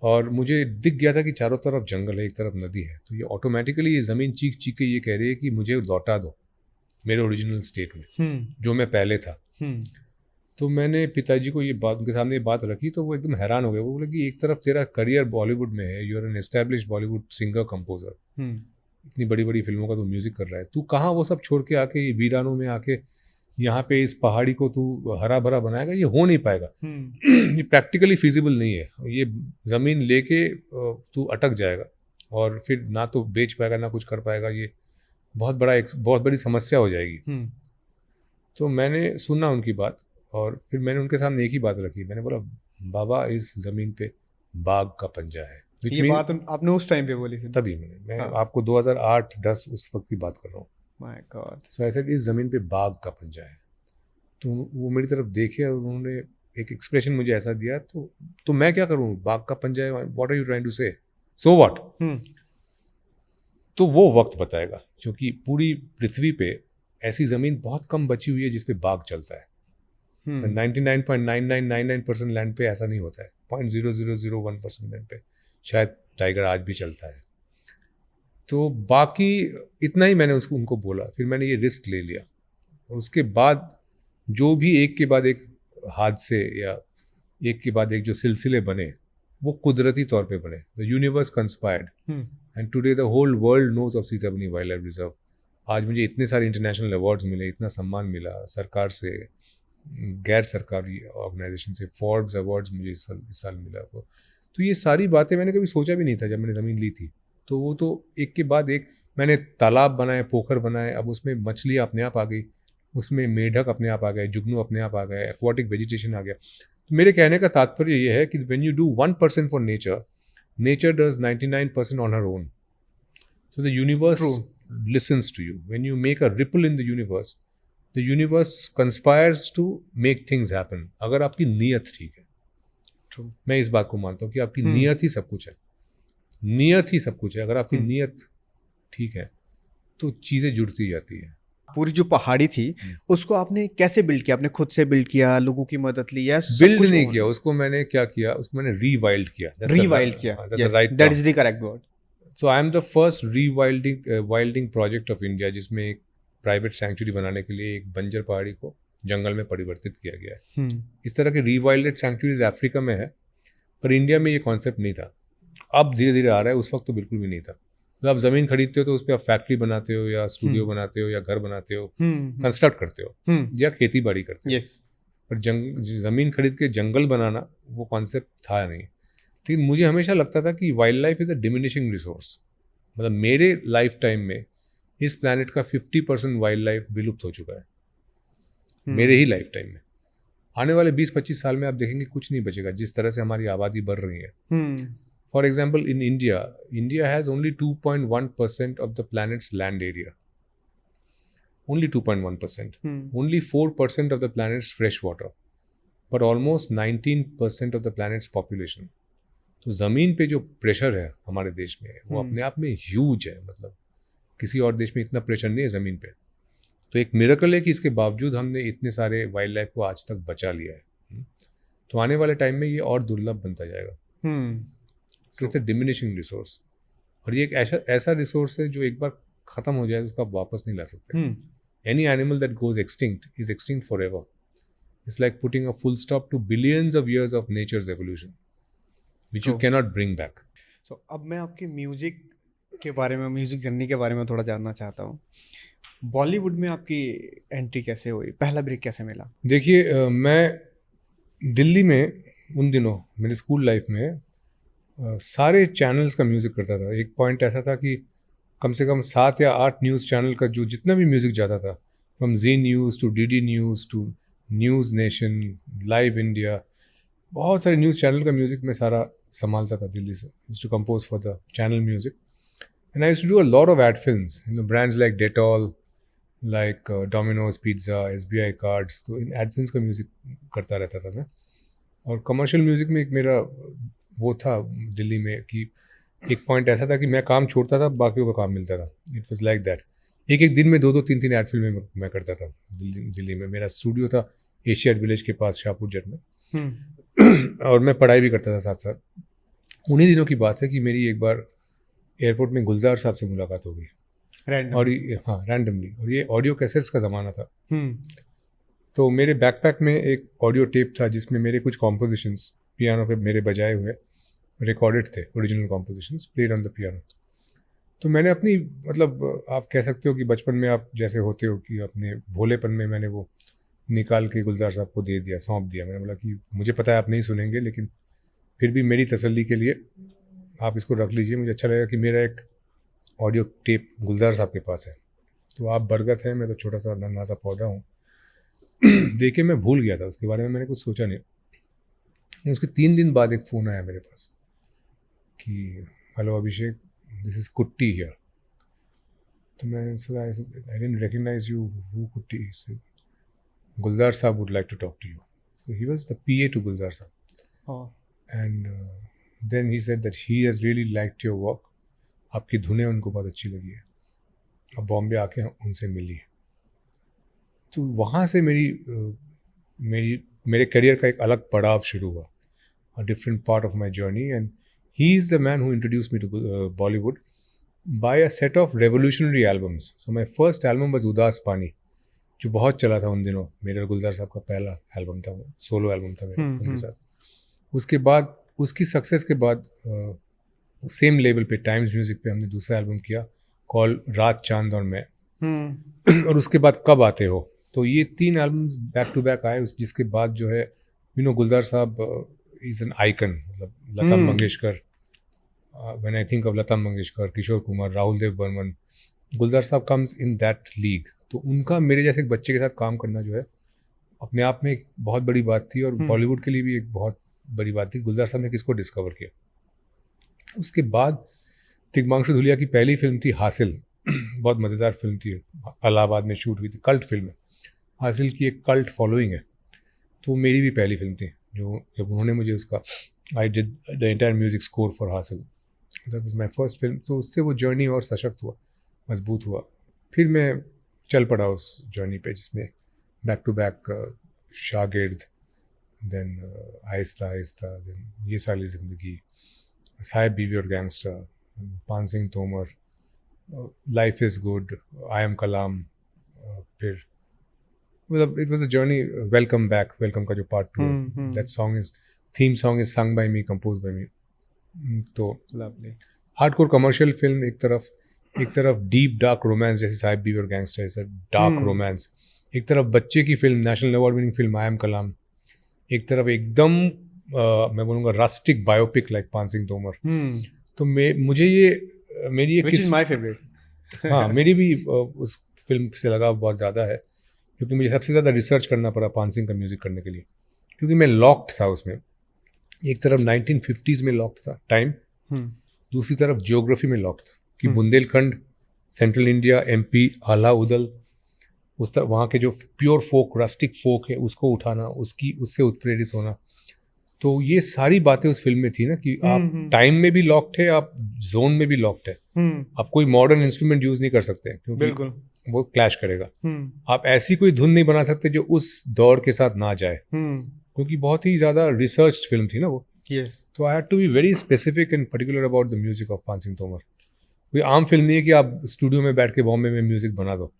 Speaker 1: और मुझे दिख गया था कि चारों तरफ जंगल है, एक तरफ नदी है, तो ये ऑटोमेटिकली ये ज़मीन चीख चीख के ये कह रही है कि मुझे लौटा दो मेरे ओरिजिनल स्टेट में, जो मैं पहले था। तो मैंने पिताजी को ये बात, उनके सामने ये बात रखी, तो वो एकदम हैरान हो गए। वो बोले कि एक तरफ तेरा करियर बॉलीवुड में है, you are an established Bollywood singer composer, इतनी बड़ी बड़ी फिल्मों का तू म्यूजिक कर रहा है, तू कहाँ वो सब छोड़ के आके ये वीरानों में आके यहाँ पे इस पहाड़ी को तू हरा भरा बनाएगा? ये हो नहीं पाएगा। ये प्रैक्टिकली फिजिबल नहीं है। ये ज़मीन लेके तू अटक जाएगा और फिर ना तो बेच पाएगा ना कुछ कर पाएगा। ये बहुत बड़ी समस्या हो जाएगी। तो मैंने सुना उनकी बात और फिर मैंने उनके सामने एक ही बात रखी। मैंने बोला, बाबा इस ज़मीन पे बाघ का पंजा है।
Speaker 2: ये बात आपने उस टाइम पे बोली थी?
Speaker 1: तभी मैं आपको 2008-10 उस वक्त की बात कर रहा हूँ।
Speaker 2: My God.
Speaker 1: सो ऐसे इस ज़मीन पे बाघ का पंजा है। तो वो मेरी तरफ देखे और उन्होंने एक एक्सप्रेशन मुझे ऐसा दिया, तो मैं क्या करूँ? बाघ का पंजा है, what are you trying to say, so what? तो वो वक्त बताएगा, क्योंकि पूरी पृथ्वी पे ऐसी ज़मीन बहुत कम बची हुई है जिस पे बाघ चलता है। 99.9999% लैंड पे ऐसा नहीं होता है, 0.0001% लैंड पे शायद टाइगर आज भी चलता है। तो बाकी इतना ही मैंने उनको बोला, फिर मैंने ये रिस्क ले लिया। और उसके बाद जो भी एक के बाद एक हादसे या एक के बाद एक जो सिलसिले बने वो कुदरती तौर पे बने। The universe conspired and today the whole world knows of Sitabani wild life reserve. आज मुझे इतने सारे इंटरनेशनल अवार्ड्स मिले, इतना सम्मान मिला सरकार से, गैर सरकारी ऑर्गेनाइजेशन से, फोर्ब्स अवार्ड्स मुझे इस साल मिला। तो ये सारी बातें मैंने कभी सोचा भी नहीं था जब मैंने ज़मीन ली थी। तो वो तो एक के बाद एक मैंने तालाब बनाए, पोखर बनाए, अब उसमें मछलियाँ अपने आप आ गई, उसमें मेढक अपने आप आ गए, जुगनू अपने आप आ गए, एक्वाटिक वेजिटेशन आ गया। तो मेरे कहने का तात्पर्य ये है कि when you do 1% for nature, nature does 99% on her own. So the universe listens to you. When you make a ripple in the universe conspires to make things happen. अगर आपकी नीयत ठीक है।
Speaker 2: True.
Speaker 1: मैं इस बात को मानता हूँ कि आपकी नीयत ही सब कुछ है। नीयत ही सब कुछ है। अगर आपकी नीयत ठीक है तो चीज़ें जुड़ती जाती है।
Speaker 2: पूरी जो पहाड़ी थी उसको आपने कैसे बिल्ड किया? आपने खुद से बिल्ड किया, लोगों की मदद ली, या
Speaker 1: बिल्ड नहीं किया उसको? मैंने क्या किया, उसको मैंने रीवाइल्ड किया।
Speaker 2: That is the correct word.
Speaker 1: So I am the first rewilding project of India, जिसमें एक प्राइवेट सैंक्चुरी बनाने के लिए एक बंजर पहाड़ी को जंगल में परिवर्तित किया गया है। इस तरह के रीवाइल्डेड सैंक्चुरीज अफ्रीका में है, पर इंडिया में ये कॉन्सेप्ट नहीं था। अब धीरे धीरे आ रहा है, उस वक्त तो बिल्कुल भी नहीं था। तो आप ज़मीन खरीदते हो तो उस पर आप फैक्ट्री बनाते हो या स्टूडियो बनाते हो या घर बनाते हो, कंस्ट्रक्ट करते हो या खेती बाड़ी करते हो। पर ज़मीन खरीद के जंगल बनाना वो कॉन्सेप्ट था नहीं। लेकिन मुझे हमेशा लगता था कि wild life is a diminishing resource. मतलब मेरे लाइफ टाइम में इस प्लैनेट का 50% वाइल्ड लाइफ विलुप्त हो चुका है। मेरे ही लाइफ टाइम में आने वाले 20-25 साल में आप देखेंगे कुछ नहीं बचेगा, जिस तरह से हमारी आबादी बढ़ रही है। For example in India has only 2.1% of the planets land area, only 2.1%, only 4% of the planets fresh water, but almost 19% of the planets population. तो ज़मीन पे जो प्रेशर है हमारे देश में वो अपने आप में ह्यूज है। मतलब किसी और देश में इतना प्रेशर नहीं है ज़मीन पे। तो एक मिरेकल है कि इसके बावजूद हमने इतने सारे वाइल्ड लाइफ को आज तक बचा लिया है। तो आने वाले टाइम में ये और दुर्लभ बनता जाएगा। तो इट्स अ डिमिनिशिंग रिसोर्स, और ये एक ऐसा रिसोर्स है जो एक बार ख़त्म हो जाए तो उसको आप वापस नहीं ला सकते। Any animal that goes extinct is extinct for ever. It's like putting a full stop to billions of years of nature's evolution which you cannot bring back.
Speaker 2: So, अब मैं आपके म्यूज़िक के बारे में, म्यूज़िक जर्नी के बारे में थोड़ा जानना चाहता हूँ। बॉलीवुड में आपकी एंट्री कैसे हुई? पहला ब्रेक कैसे मिला?
Speaker 1: देखिए, मैं दिल्ली में उन दिनों मेरी स्कूल लाइफ में सारे चैनल्स का म्यूज़िक करता था। एक पॉइंट ऐसा था कि कम से कम 7 या 8 न्यूज़ चैनल का जो जितना भी म्यूज़िक जाता था, from Zee news to DD news to news nation, live India, बहुत सारे न्यूज़ चैनल का म्यूज़िक मैं सारा संभालता था दिल्ली से। Used to compose for the channel music and I used to do a lot of ad films, brands like Dettol, like Domino's pizza, SBI cards. तो इन एड फिल्म्स का म्यूज़िक करता रहता था मैं। और कमर्शियल म्यूज़िक में एक मेरा वो था दिल्ली में कि एक पॉइंट ऐसा था कि मैं काम छोड़ता था, बाकियों का काम मिलता था। It was like that. एक दिन में 2-2, 3-3 एड फिल्में मैं करता था दिल्ली में। मेरा स्टूडियो था एशियाड विलेज के पास शाहपुर जट में। और मैं पढ़ाई भी करता था साथ साथ। उन्हीं दिनों की बात है कि मेरी एक बार एयरपोर्ट में गुलजार साहब से मुलाकात हो गई। और रैंडमली। और ये ऑडियो कैसेट्स का ज़माना था। तो मेरे बैकपैक में एक ऑडियो टेप था जिसमें मेरे कुछ कॉम्पोजिशंस पियानो पे मेरे बजाए हुए रिकॉर्डेड थे, original compositions played on the piano. तो मैंने अपनी, मतलब आप कह सकते हो कि बचपन में आप जैसे होते हो कि अपने भोलेपन में मैंने वो निकाल के गुलजार साहब को दे दिया, सौंप दिया। मैंने बोला कि मुझे पता है आप नहीं सुनेंगे, लेकिन फिर भी मेरी तसल्ली के लिए आप इसको रख लीजिए। मुझे अच्छा लगेगा कि मेरा एक ऑडियो टेप गुलजार साहब के पास है। तो आप बरगद हैं, मैं तो छोटा सा नन्हा सा पौधा हूँ। देखे मैं भूल गया था, उसके बारे में मैंने कुछ सोचा नहीं। उसके 3 दिन बाद एक फ़ोन आया मेरे पास कि hello Abhishek, this is Kutty here. तो मैं I didn't recognise you, who Kutty? Gulzar Saab would like to talk to you. So he was the PA to Gulzar Saab. And then he said that he has really liked your work. आपकी धुनें उनको बहुत अच्छी लगी है, अब बॉम्बे आके उनसे मिली है। तो वहाँ से मेरी मेरे करियर का एक अलग पड़ाव शुरू हुआ, a different part of my journey, and he is the man who introduced me to Bollywood by a set of revolutionary albums. So my first album was Udas Pani, जो बहुत चला था उन दिनों। मेरे और गुलजार साहब का पहला एल्बम था, वो सोलो एल्बम था मेरा उनके साथ। उसके बाद उसकी सक्सेस के बाद सेम लेवल पे टाइम्स म्यूजिक पे हमने दूसरा एल्बम किया कॉल रात चांद और मैं। और उसके बाद कब आते हो, तो ये 3 एल्बम्स बैक टू बैक आए। जिसके बाद जो है गुलजार साहब इज एन आइकन, मतलब Lata Mangeshkar, when I think of Lata Mangeshkar, Kishore Kumar, Rahul Dev Burman, Gulzar Sahab comes in that league. तो उनका मेरे जैसे एक बच्चे के साथ काम करना जो है अपने आप में एक बहुत बड़ी बात थी, और बॉलीवुड के लिए भी एक बहुत बड़ी बात थी। गुलजार साहब ने किसको डिस्कवर किया। उसके बाद तिग्मांशु धूलिया की पहली फिल्म थी हासिल, बहुत मज़ेदार फिल्म थी, इलाहाबाद में शूट हुई थी, कल्ट फिल्म है। हासिल की एक कल्ट फॉलोइंग है, तो मेरी भी पहली फिल्म थी जो जब उन्होंने मुझे उसका I did the entire music score for Haasil, that was my first film. तो उससे वो जर्नी और सशक्त हुआ, मजबूत हुआ। फिर मैं चल पड़ा उस जर्नी पे जिसमें बैक टू बैक शागिर्द, देन आहिस्ता आहिस्ता, देन ये सारी ज़िंदगी, Sahib Biwi aur gangster, Paan Singh Tomar, life is good, I am Kalam, फिर मतलब it was a journey. Welcome back, welcome का जो पार्ट 2 है, that song is theme song is sung by me, composed by me. तो हार्डकोर कमर्शियल फिल्म एक तरफ डीप डार्क रोमांस जैसे Sahib Biwi aur gangster, is a dark romance. एक तरफ बच्चे की film, national award winning film I am Kalam. एक तरफ एकदम मैं बोलूँगा रस्टिक बायोपिक लाइक पान सिंह तोमर। तो मुझे ये मेरी एक
Speaker 2: Which is my favorite.
Speaker 1: हाँ, मेरी भी उस फिल्म से लगाव बहुत ज़्यादा है, क्योंकि मुझे सबसे ज़्यादा रिसर्च करना पड़ा पान सिंह का म्यूज़िक करने के लिए, क्योंकि मैं लॉक्ड था उसमें। एक तरफ 1950s में लॉक्ड था टाइम, दूसरी तरफ जियोग्राफी में लॉक्ड था कि बुंदेलखंड, सेंट्रल इंडिया, एमपी, आला उदल, उस तरफ वहाँ के जो प्योर फोक, रस्टिक फोक है उसको उठाना, उससे उत्प्रेरित होना। तो ये सारी बातें उस फिल्म में थी ना कि आप टाइम में भी लॉक्ड है, आप जोन में भी लॉक्ड है। आप कोई मॉडर्न इंस्ट्रूमेंट यूज नहीं कर सकते क्योंकि बिल्कुल वो क्लैश करेगा। आप ऐसी कोई धुन नहीं बना सकते जो उस दौर के साथ ना जाए, क्योंकि बहुत ही ज़्यादा रिसर्च फिल्म थी ना वो। तो I had to be very specific and particular about the music of Paan Singh Tomar. कोई आम फिल्म नहीं है कि आप स्टूडियो में बैठ के बॉम्बे में म्यूजिक बना दो।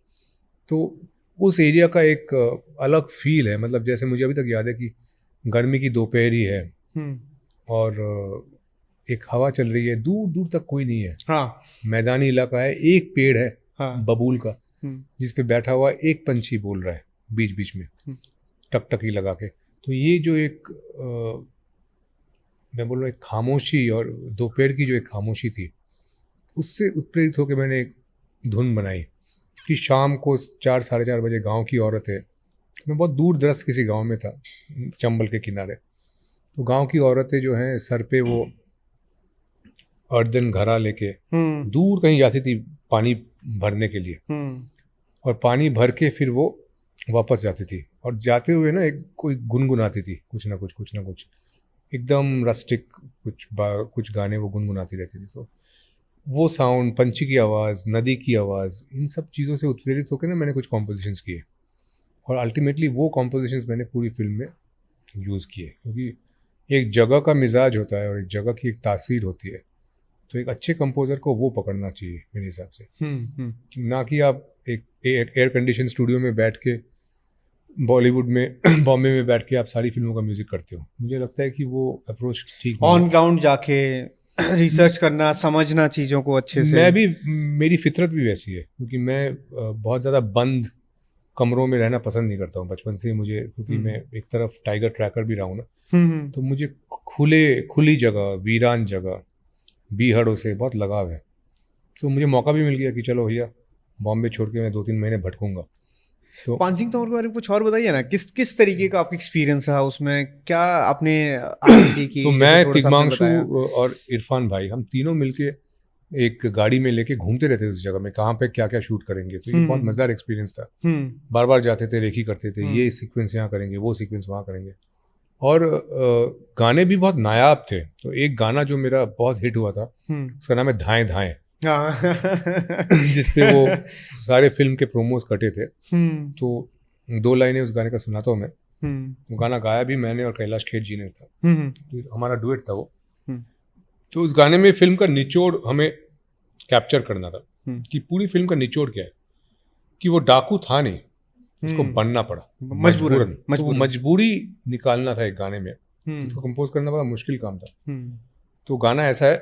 Speaker 1: तो उस एरिया का एक अलग फील है। मतलब जैसे मुझे अभी तक याद है कि गर्मी की दोपहर ही है और एक हवा चल रही है, दूर दूर तक कोई नहीं है। हाँ। मैदानी इलाका है, एक पेड़ है, हाँ, बबूल का, जिस पे बैठा हुआ एक पंछी बोल रहा है बीच बीच में टकटकी लगा के। तो ये जो एक मैं बोल रहा हूँ एक खामोशी, और दोपहर की जो एक खामोशी थी, उससे उत्प्रेरित होकर मैंने एक धुन बनाई कि शाम को 4 साढ़े 4 बजे गांव की औरत है। मैं बहुत दूर दराज किसी गांव में था, चंबल के किनारे। तो गांव की औरतें जो हैं सर पे वो अर्दन घड़ा लेके दूर कहीं जाती थी पानी भरने के लिए, और पानी भर के फिर वो वापस जाती थी, और जाते हुए ना एक कोई गुनगुनाती थी कुछ ना कुछ एकदम रस्टिक कुछ गाने वो गुनगुनाती रहती थी। तो वो साउंड, पंछी की आवाज़, नदी की आवाज़, इन सब चीज़ों से उत्प्रेरित होकर ना मैंने कुछ कॉम्पोजिशंस किए, और अल्टीमेटली वो कॉम्पोजिशंस मैंने पूरी फिल्म में यूज़ किए। क्योंकि एक जगह का मिजाज होता है और एक जगह की एक तासीर होती है, तो एक अच्छे कंपोज़र को वो पकड़ना चाहिए मेरे हिसाब से। ना कि आप एक एयर कंडीशन स्टूडियो में बैठ के बॉलीवुड में बॉम्बे में बैठ के आप सारी फिल्मों का म्यूज़िक करते हो। मुझे लगता है कि वो अप्रोच ठीक नहीं है।
Speaker 2: ऑन ग्राउंड जाके रिसर्च करना, समझना चीज़ों को अच्छे से।
Speaker 1: मैं भी, मेरी फितरत भी वैसी है, क्योंकि मैं बहुत ज़्यादा बंद कमरों में रहना पसंद नहीं करता हूँ बचपन से ही मुझे, क्योंकि मैं एक तरफ टाइगर ट्रैकर भी रहा हूँ ना, तो मुझे खुली जगह, वीरान जगह, बीहड़ों से बहुत लगाव है। तो मुझे मौका भी मिल गया कि चलो भैया बॉम्बे छोड़ के मैं 2-3 महीने भटकूंगा। तो
Speaker 2: पान सिंह तोमर के बारे में कुछ और बताइए ना, किस तरीके का आपका एक्सपीरियंस रहा उसमें, क्या आपने आरटी की?
Speaker 1: तो मैं, तिग्मांशु और इरफान भाई, हम तीनों मिलके एक गाड़ी में लेके घूमते रहते उस जगह में, कहाँ पे क्या क्या शूट करेंगे। तो ये बहुत मजेदार एक्सपीरियंस था। बार बार जाते थे, रेखी करते थे, ये सीक्वेंस यहाँ करेंगे, वो सीक्वेंस वहाँ करेंगे, और गाने भी बहुत नायाब थे। तो एक गाना जो मेरा बहुत हिट हुआ था, उसका नाम है धाएं धाएं, जिसपे वो सारे फिल्म के प्रोमोस कटे थे। तो 2 लाइनें उस गाने का सुनाता हूँ मैं। वो गाना गाया भी मैंने और कैलाश खेर जी ने था, तो हमारा डुएट था वो। तो उस गाने में फिल्म का निचोड़ हमें कैप्चर करना था कि पूरी फिल्म का निचोड़ क्या है, कि वो डाकू था नहीं, उसको बनना पड़ा मजबूरन। तो वो मजबूरी निकालना था एक गाने में, उसको कंपोज करना बड़ा मुश्किल काम था। तो गाना ऐसा है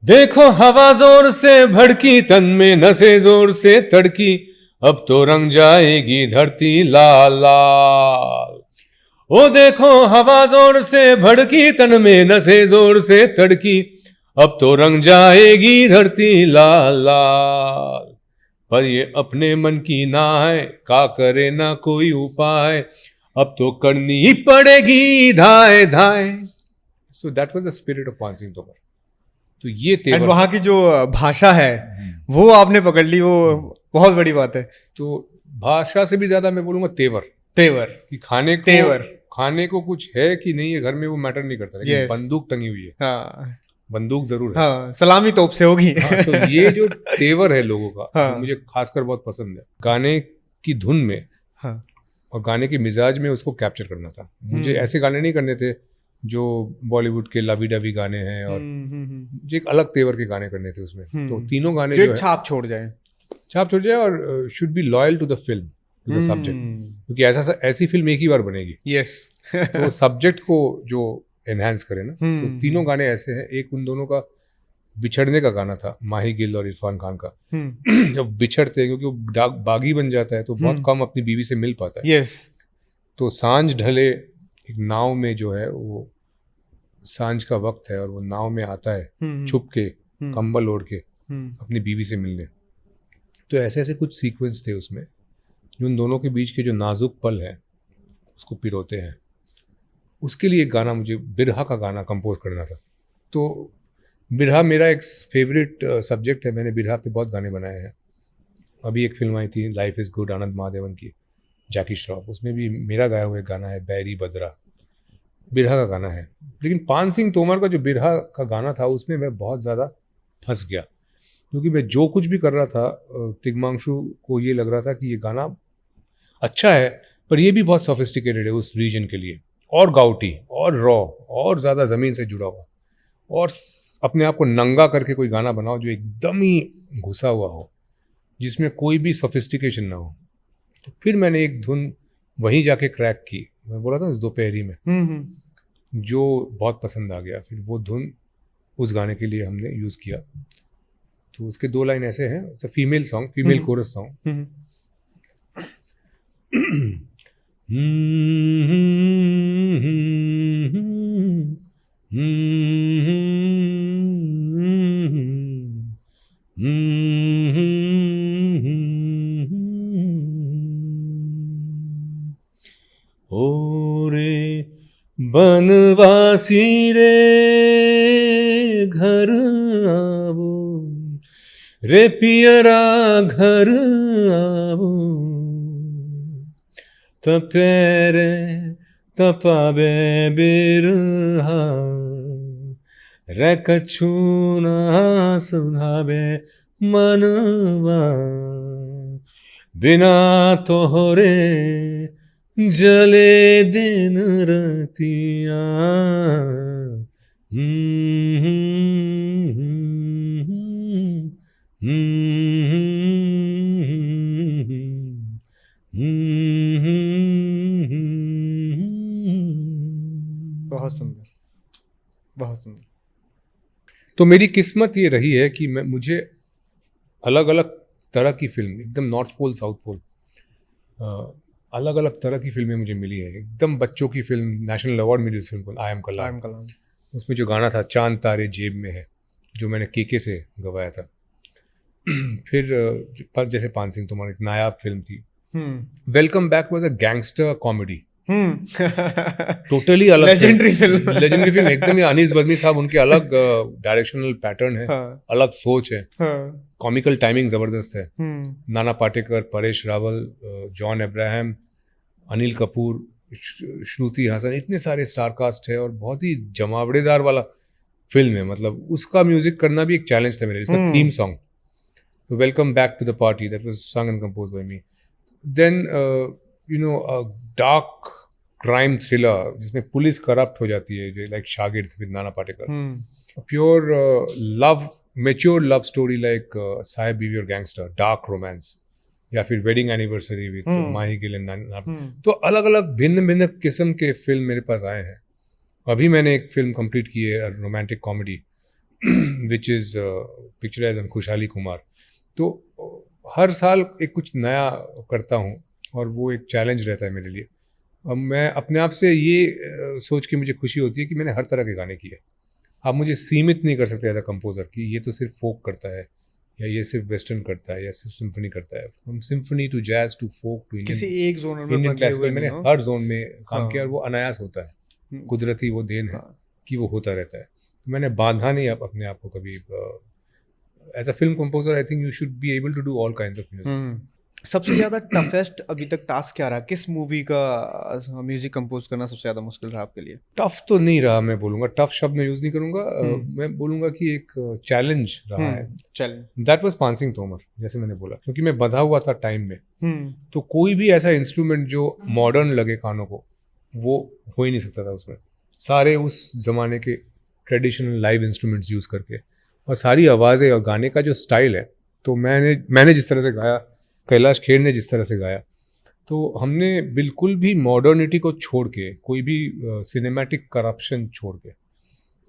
Speaker 1: देखो हवा जोर से भड़की, तन में नसें जोर से तड़की, अब तो रंग जाएगी धरती लाल लाल। ओ देखो हवा जोर से भड़की, तन में नसें जोर से तड़की, अब तो रंग जाएगी धरती लाल लाल। पर ये अपने मन की ना है, का करे ना कोई उपाय, अब तो करनी ही पड़ेगी धाए धाए। So that was the spirit of Mansingh Tomar. तो ये तेवर,
Speaker 2: वहाँ की जो भाषा है वो आपने पकड़ ली, वो बहुत बड़ी बात है।
Speaker 1: तो भाषा से भी ज्यादा मैं बोलूंगा तेवर कि खाने को कुछ है कि नहीं है घर में, वो मैटर नहीं करता, लेकिन बंदूक टंगी हुई है।
Speaker 2: हाँ,
Speaker 1: बंदूक जरूर है।
Speaker 2: हाँ, सलामी तोप से होगी।
Speaker 1: हाँ, तो ये जो तेवर है लोगों का, हाँ, मुझे खासकर बहुत पसंद है। गाने की धुन में, हाँ, और गाने के मिजाज में उसको कैप्चर करना था मुझे। ऐसे गाने नहीं करने थे जो बॉलीवुड के लवी डवी गाने हैं, और मुझे एक अलग तेवर के गाने करने थे उसमें। तो तीनों गाने जो
Speaker 2: छाप छोड़ जाए
Speaker 1: और should be loyal to the film, to the subject, क्योंकि ऐसी फिल्म एक ही बार बनेगी।
Speaker 2: यस।
Speaker 1: तो सब्जेक्ट को जो एनहांस करे ना, तो तीनों गाने ऐसे हैं। एक उन दोनों का बिछड़ने का गाना था, माही गिल और इरफान खान का। जब बिछड़ते हैं, क्योंकि वो बागी बन जाता है, तो बहुत कम अपनी बीवी से मिल पाता है।
Speaker 2: यस।
Speaker 1: तो सांझ ढले, एक नाव में जो है वो सांझ का वक्त है, और वो नाव में आता है छुप के, कंबल ओढ़ के अपनी बीवी से मिलने। तो ऐसे ऐसे कुछ सीक्वेंस थे उसमें, जो उन दोनों के बीच के जो नाजुक पल है उसको पिरोते हैं। उसके लिए एक गाना, मुझे बिरहा का गाना कंपोज करना था। तो बिरहा मेरा एक फेवरेट सब्जेक्ट है, मैंने बिरहा पे बहुत गाने बनाए हैं। अभी एक फिल्म आई थी लाइफ इज़ गुड, आनंद महादेवन की, जैकी श्रॉफ, उसमें भी मेरा गाया हुआ एक गाना है बैरी बदरा, बिरहा का गाना है। लेकिन पान सिंह तोमर का जो बिरहा का गाना था, उसमें मैं बहुत ज़्यादा फंस गया, क्योंकि मैं जो कुछ भी कर रहा था, तिग्मांशु को ये लग रहा था कि ये गाना अच्छा है, पर ये भी बहुत सोफिस्टिकेटेड है उस रीजन के लिए, और गाउटी और रॉ और ज़्यादा ज़मीन से जुड़ा हुआ, और अपने आप को नंगा करके कोई गाना बनाओ जो एकदम ही घुसा हुआ हो, जिसमें कोई भी सोफिस्टिकेशन ना हो। तो फिर मैंने एक धुन वहीं जाके क्रैक की, मैं बोला था इस दोपहरी में, जो बहुत पसंद आ गया। फिर वो धुन उस गाने के लिए हमने यूज़ किया। तो उसके 2 लाइन ऐसे हैं, it's a female song, female chorus song. ओ रे बनवासी रे घर आवो, रे पियरा घर आवो, तपेरे तपाबे बिरहा, रे कछु ना सुनाबे मनवा, बिना तोहरे जले दिन रतिया।
Speaker 2: बहुत सुंदर, बहुत सुंदर।
Speaker 1: तो मेरी किस्मत ये रही है कि मुझे अलग अलग तरह की फिल्म, एकदम नॉर्थ पोल साउथ पोल, अलग अलग तरह की फिल्में मुझे मिली है। एकदम बच्चों की फिल्म, नेशनल अवार्ड मिली उस फिल्म को, आई एम कलाम। उसमें जो गाना था चांद तारे जेब में है, जो मैंने केके से गवाया था। फिर जैसे पान सिंह तोमर, एक नायाब फिल्म थी। Welcome back was a gangster comedy, totally अलग
Speaker 2: लेजेंडरी फिल्म
Speaker 1: एकदम। ही अनीस बदमी साहब, उनके अलग डायरेक्शनल पैटर्न है, अलग सोच है, कॉमिकल टाइमिंग जबरदस्त है। नाना पाटेकर, परेश रावल, जॉन अब्राहम, अनिल कपूर, श्रुति हासन, इतने सारे स्टारकास्ट है, और बहुत ही जमावड़ेदार वाला फिल्म है। मतलब उसका म्यूजिक करना भी एक चैलेंज था मेरे लिए। इसका theme song, welcome back to the party, that was सung and composed by me. Then you know dark crime thriller जिसमें पुलिस करप्ट हो जाती है, जो like Shagird with Nana Patekar, pure love, mature love story like Saheb Biwi aur gangster, dark romance, या फिर wedding anniversary with Mahi Gill and तो अलग अलग भिन्न भिन्न किस्म के फिल्म मेरे पास आए हैं. अभी मैंने एक फिल्म कंप्लीट की है, romantic comedy which is picturise on Khushali Kumar. तो हर साल एक कुछ नया करता हूँ और वो एक चैलेंज रहता है मेरे लिए. अब मैं अपने आप से ये सोच के मुझे खुशी होती है कि मैंने हर तरह के गाने किए. आप मुझे सीमित नहीं कर सकते एज अ कंपोजर कि ये तो सिर्फ फोक करता है या ये सिर्फ वेस्टर्न करता है या सिर्फ सिम्फनी करता है. From symphony to jazz to folk to
Speaker 2: किसी एक जोनर में
Speaker 1: इंडियन
Speaker 2: बंधे हुए
Speaker 1: क्लासिकल, मैंने
Speaker 2: नहीं हो.
Speaker 1: हर जोन में काम
Speaker 2: हाँ.
Speaker 1: किया और वो अनायास होता है. कुदरती वो देन है
Speaker 2: हाँ.
Speaker 1: कि वो होता रहता है. तो मैंने बांधा नहीं अपने आप को कभी. As a film composer I think you should be able to do all kinds of music.
Speaker 2: सबसे ज्यादा टफेस्ट अभी तक टास्क क्या रहा? किस मूवी का म्यूजिक कंपोज करना सबसे ज्यादा मुश्किल रहा आपके लिए?
Speaker 1: टफ तो नहीं रहा, मैं बोलूँगा टफ शब्द मैं यूज़ नहीं करूँगा. मैं बोलूँगा कि एक चैलेंज रहा है.
Speaker 2: Challenge
Speaker 1: that was Pan Singh Tomar, जैसे मैंने बोला, क्योंकि मैं बंधा हुआ था टाइम में. तो कोई भी ऐसा इंस्ट्रूमेंट जो मॉडर्न लगे कानों को, वो हो ही नहीं सकता था उसमें. सारे उस जमाने के ट्रेडिशनल लाइव इंस्ट्रूमेंट्स यूज़ करके, और सारी आवाज़ें और गाने का जो स्टाइल है. तो मैंने जिस तरह से गाया, कैलाश खेर ने जिस तरह से गाया, तो हमने बिल्कुल भी मॉडर्निटी को छोड़ के, कोई भी सिनेमैटिक करप्शन छोड़ के,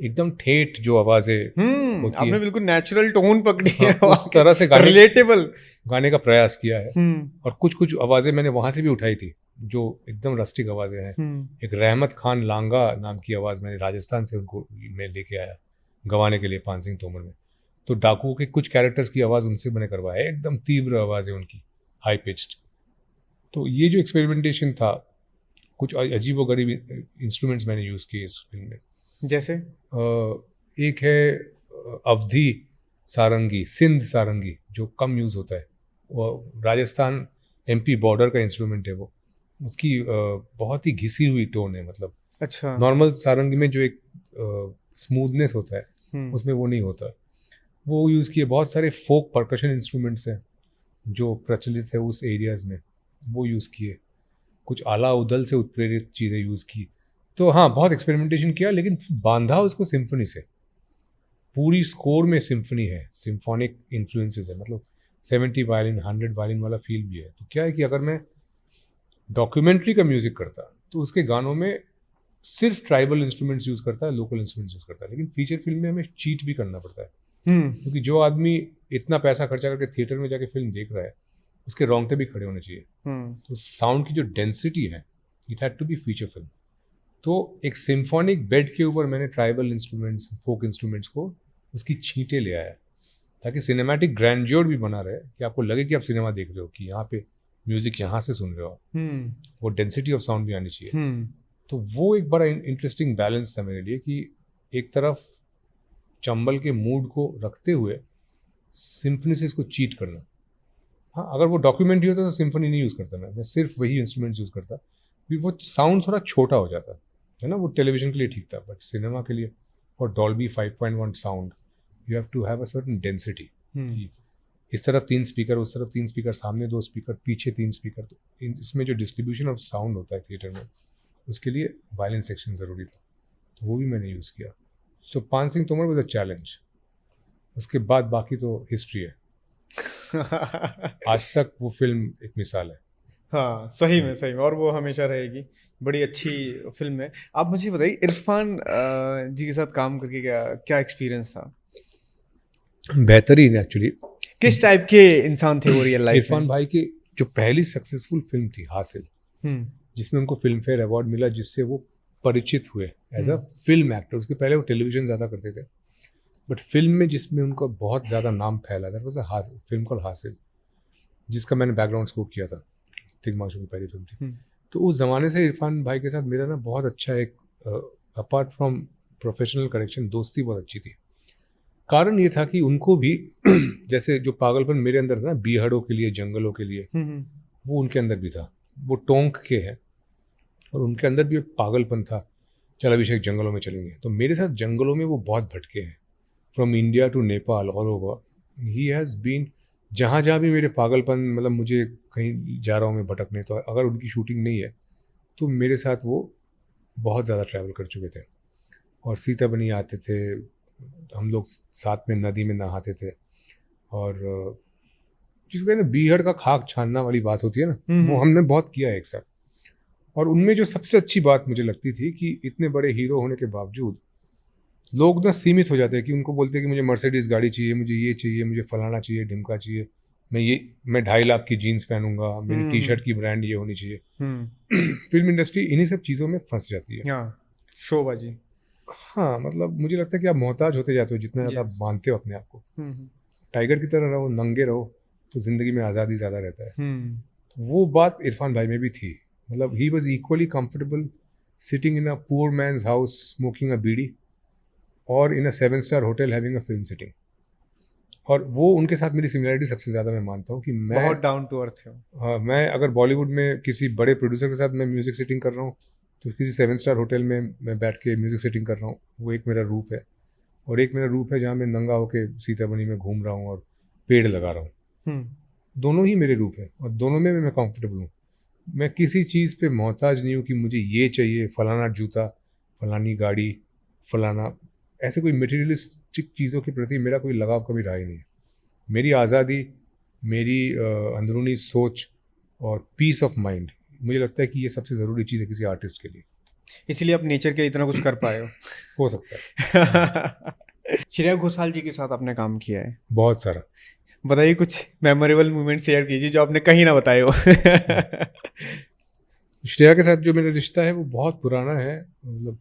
Speaker 1: एकदम ठेठ जो आवाज़ें होती
Speaker 2: आपने
Speaker 1: है,
Speaker 2: बिल्कुल नेचुरल टोन पकड़ी है.
Speaker 1: हाँ, उस तरह से
Speaker 2: रिलेटेबल
Speaker 1: गाने का प्रयास किया है. और कुछ कुछ आवाज़ें मैंने वहाँ से भी उठाई थी जो एकदम रस्टिक आवाज़ें हैं. एक रहमत खान लांगा नाम की आवाज़ मैंने राजस्थान से उनको मैं लेके आया गवाने के लिए पानसिंह तोमर में. तो डाकुओं के कुछ कैरेक्टर्स की आवाज़ उनसे मैंने करवाया, एकदम तीव्र आवाज़ें उनकी, हाई पिच्ड. तो ये जो एक्सपेरिमेंटेशन था, कुछ अजीबोगरीब इंस्ट्रूमेंट्स मैंने यूज़ किए इस फिल्म में.
Speaker 2: जैसे
Speaker 1: एक है अवधी सारंगी, सिंध सारंगी, जो कम यूज़ होता है. वो राजस्थान MP बॉर्डर का इंस्ट्रूमेंट है. वो उसकी बहुत ही घिसी हुई टोन है. मतलब
Speaker 2: अच्छा,
Speaker 1: नॉर्मल सारंगी में जो एक स्मूथनेस होता है उसमें वो नहीं होता. वो यूज़ किए. बहुत सारे फोक परकशन इंस्ट्रूमेंट्स हैं जो प्रचलित है उस एरियाज़ में, वो यूज़ किए. कुछ आला उदल से उत्प्रेरित चीज़ें यूज़ की. तो हाँ, बहुत एक्सपेरिमेंटेशन किया, लेकिन बांधा उसको सिम्फनी से. पूरी स्कोर में सिम्फनी है, सिम्फोनिक इन्फ्लुएंसेस है. मतलब 70 वायलिन 100 वायलिन वाला फील भी है. तो क्या है कि अगर मैं डॉक्यूमेंट्री का म्यूज़िक करता तो उसके गानों में सिर्फ ट्राइबल इंस्ट्रूमेंट्स यूज़ करता है, लोकल इंस्ट्रूमेंट्स यूज़ करता है. लेकिन फीचर फिल्म में हमें चीट भी करना पड़ता है, क्योंकि जो आदमी इतना पैसा खर्चा करके थिएटर में जाके फिल्म देख रहा है, उसके रोंगटे भी खड़े होने चाहिए. तो साउंड की जो डेंसिटी है, it had to be feature film. तो एक सिम्फोनिक बेड के ऊपर मैंने ट्राइबल इंस्ट्रूमेंट्स, फोक इंस्ट्रूमेंट्स को उसकी छींटे ले आया, ताकि सिनेमैटिक ग्रैंड्योर भी बना रहे, कि आपको लगे कि आप सिनेमा देख रहे हो, कि यहाँ पे म्यूजिक यहाँ से सुन रहे हो. वो डेंसिटी ऑफ साउंड भी आनी चाहिए. तो वो एक बड़ा इंटरेस्टिंग बैलेंस था मेरे लिए, कि एक तरफ चंबल के मूड को रखते हुए सिम्फनी से इसको चीट करना. हाँ, अगर वो डॉक्यूमेंट्री होता तो सिम्फनी नहीं यूज़ करता मैं सिर्फ वही इंस्ट्रूमेंट्स यूज़ करता. फिर वो साउंड थोड़ा छोटा हो जाता है ना. वो टेलीविजन के लिए ठीक था, बट सिनेमा के लिए, for Dolby 5.1 sound, you have to have a certain density. इस तरफ 3 स्पीकर, उस तरफ 3 स्पीकर, सामने 2 स्पीकर, पीछे 3 स्पीकर. तो इसमें जो डिस्ट्रीब्यूशन ऑफ साउंड होता है थिएटर में, उसके लिए वायलिन सेक्शन ज़रूरी था. तो वो भी मैंने यूज़ किया. सो Pan Singh Tomar was a challenge. उसके बाद बाकी तो हिस्ट्री है. आज तक वो फिल्म एक मिसाल है.
Speaker 2: हाँ, सही में सही में, और वो हमेशा रहेगी. बड़ी अच्छी फिल्म है. आप मुझे बताइए, इरफान जी के साथ काम करके क्या एक्सपीरियंस था?
Speaker 1: बेहतरीन एक्चुअली.
Speaker 2: किस टाइप के इंसान थे वो रियल लाइफ में?
Speaker 1: इरफान भाई की जो पहली सक्सेसफुल फिल्म थी हासिल, जिसमें उनको फिल्म फेयर अवार्ड मिला, जिससे वो परिचित हुए एज अ फिल्म एक्टर. उसके पहले वो टेलीविजन ज़्यादा करते थे, बट फिल्म में जिसमें उनका बहुत ज़्यादा नाम फैला, that was a film called हासिल, जिसका मैंने बैकग्राउंड स्कोर किया था. तिग्माशु की पहली फिल्म थी. तो उस ज़माने से इरफान भाई के साथ मेरा ना बहुत अच्छा एक, अपार्ट फ्रॉम प्रोफेशनल कनेक्शन, दोस्ती बहुत अच्छी थी. कारण ये था कि उनको भी जैसे जो पागलपन मेरे अंदर था ना, बीहड़ों के लिए, जंगलों के लिए, वो उनके अंदर भी था. वो टोंक के हैं और उनके अंदर भी एक पागलपन था. चल अभिषेक जंगलों में चलेंगे. तो मेरे साथ जंगलों में वो बहुत भटके हैं, from India to Nepal, all over. He has been जहाँ जहाँ भी मेरे पागलपन, मतलब मुझे कहीं जा रहा हूँ मैं भटकने, तो अगर उनकी शूटिंग नहीं है तो मेरे साथ वो बहुत ज़्यादा ट्रैवल कर चुके थे। और सीताबनी आते थे, हम लोग साथ में नदी में नहाते थे, और जिसको कहते हैं बीहड़ का खाक छानना वाली बात होती है ना, वो हमने बहुत किया है एक साथ। और उनमें जो सबसे अच्छी बात मुझे लगती थी कि इतने बड़े हीरो होने के बावजूद लोग ना सीमित हो जाते हैं कि उनको बोलते हैं कि मुझे मर्सिडीज गाड़ी चाहिए, मुझे ये चाहिए, मुझे फलाना चाहिए, ढिमका चाहिए, मैं 2.5 लाख की जीन्स पहनूंगा, मेरी टी शर्ट की ब्रांड ये होनी चाहिए। फिल्म इंडस्ट्री इन्हीं सब चीज़ों में फंस जाती है।
Speaker 2: शोबाजी।
Speaker 1: हाँ, मतलब मुझे लगता है कि आप मोहताज होते जाते हो जितना ज़्यादा आप मानते हो अपने आप को। टाइगर की तरह रहो, नंगे रहो, तो ज़िंदगी में आज़ादी ज़्यादा रहता है। तो वो बात इरफान भाई में भी थी। मतलब he was equally comfortable sitting in a poor man's house smoking a bidi, और in a 7 star hotel having a film sitting. और वो उनके साथ मेरी सिमिलरिटी सबसे ज़्यादा मैं मानता हूँ कि मैं
Speaker 2: बहुत डाउन टू अर्थ है।
Speaker 1: हाँ, मैं अगर बॉलीवुड में किसी बड़े प्रोड्यूसर के साथ मैं म्यूज़िक सिटिंग कर रहा हूँ, तो किसी 7 स्टार होटल में मैं बैठ के म्यूज़िक सिटिंग कर रहा हूँ, वो एक मेरा रूप है। और एक मेरा रूप है जहाँ मैं नंगा होके सीताबनी में घूम रहा हूँ और पेड़ लगा रहा हूँ। दोनों ही मेरे रूप है और दोनों में मैं कंफर्टेबल हूँ। मैं किसी चीज़ पे मोहताज नहीं हूँ कि मुझे ये चाहिए, फलाना जूता, फलानी गाड़ी, फलाना, ऐसे कोई मटेरियलिस्टिक चीज़ों के प्रति मेरा कोई लगाव कभी रहा ही नहीं है। मेरी आज़ादी, मेरी अंदरूनी सोच और पीस ऑफ माइंड, मुझे लगता है कि ये सबसे ज़रूरी चीज़ है किसी आर्टिस्ट के लिए।
Speaker 2: इसीलिए आप नेचर के इतना कुछ कर पाए हो
Speaker 1: सकता है।
Speaker 2: श्रेया घोषाल जी के साथ आपने काम किया है
Speaker 1: बहुत सारा।
Speaker 2: बताइए, कुछ मेमोरेबल मोमेंट शेयर कीजिए जो आपने कहीं ना बताए हो।
Speaker 1: श्रेया के साथ जो मेरा रिश्ता है वो बहुत पुराना है। मतलब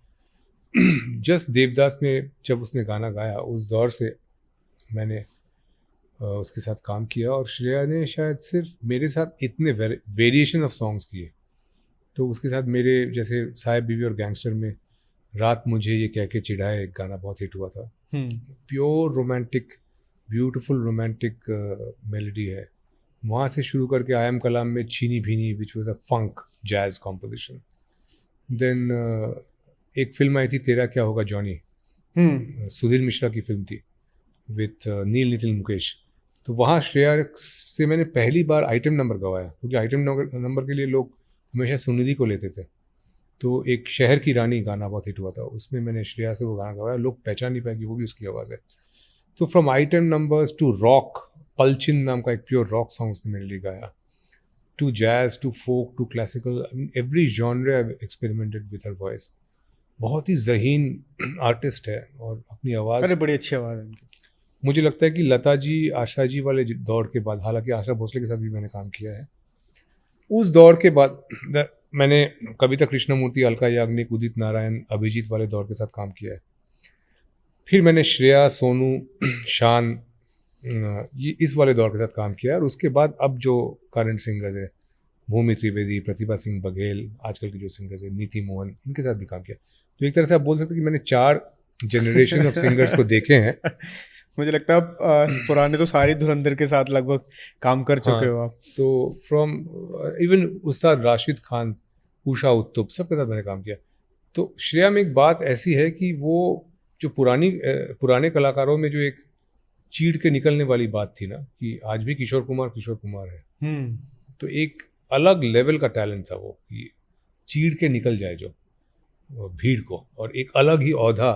Speaker 1: जस्ट देवदास में जब उसने गाना गाया, उस दौर से मैंने उसके साथ काम किया। और श्रेया ने शायद सिर्फ मेरे साथ इतने वेरिएशन ऑफ सॉन्ग्स किए, तो उसके साथ मेरे जैसे साहिब बीवी और गैंगस्टर में रात मुझे ये कह के चिढ़ाए एक गाना बहुत हिट हुआ था। Pure romantic, beautiful romantic melody है। वहाँ से शुरू करके आई एम कलाम में छीनी भीनी, which was a funk jazz composition. Then एक फिल्म आई थी तेरा क्या होगा जॉनी, सुधीर मिश्रा की फिल्म थी विथ नील नितिन मुकेश। तो वहाँ श्रेया से मैंने पहली बार आइटम नंबर गवाया, क्योंकि आइटम नंबर के लिए लोग हमेशा सुनिधि को लेते थे। तो एक शहर की रानी गाना बहुत हिट हुआ था, उसमें मैंने श्रेया से वो गाना गवाया, लोग पहचान नहीं पाए कि वो भी उसकी आवाज़ है। तो from item numbers to rock, Palchin नाम का एक प्योर रॉक सॉन्ग उसने मेरे लिए गाया, to jazz, to folk, to classical, every genre I experimented with her voice. बहुत ही ज़हीन आर्टिस्ट है और अपनी आवाज़,
Speaker 2: अरे बड़ी अच्छी आवाज़ है उनकी।
Speaker 1: मुझे लगता है कि लता जी, आशा जी वाले दौर के बाद, हालांकि आशा भोसले के साथ भी मैंने काम किया है, उस दौर के बाद मैंने कविता कृष्णमूर्ति, अलका याग्निक, उदित नारायण, अभिजीत वाले दौर के साथ काम किया है। फिर मैंने श्रेया, सोनू, शान, ये इस वाले दौर के साथ काम किया है। और उसके बाद अब जो करंट सिंगर्स है, भूमि त्रिवेदी, प्रतिभा सिंह बघेल, आजकल के जो सिंगर्स है, नीति मोहन, इनके साथ भी काम किया। तो एक तरह से आप बोल सकते हैं कि मैंने 4 जनरेशन ऑफ सिंगर्स को देखे हैं।
Speaker 2: मुझे लगता है आप पुराने तो सारी धुरंधर के साथ लगभग काम कर चुके हो आप।
Speaker 1: तो फ्रॉम इवन उस्ताद राशिद खान, उषा उत्तुप, सबके साथ मैंने काम किया। तो श्रेया में एक बात ऐसी है कि वो जो पुराने कलाकारों में जो एक चीड़ के निकलने वाली बात थी ना, कि आज भी किशोर कुमार है, तो एक अलग लेवल का टैलेंट था वो, कि चीड़ के निकल जाए जो भीड़ को और एक अलग ही औहदा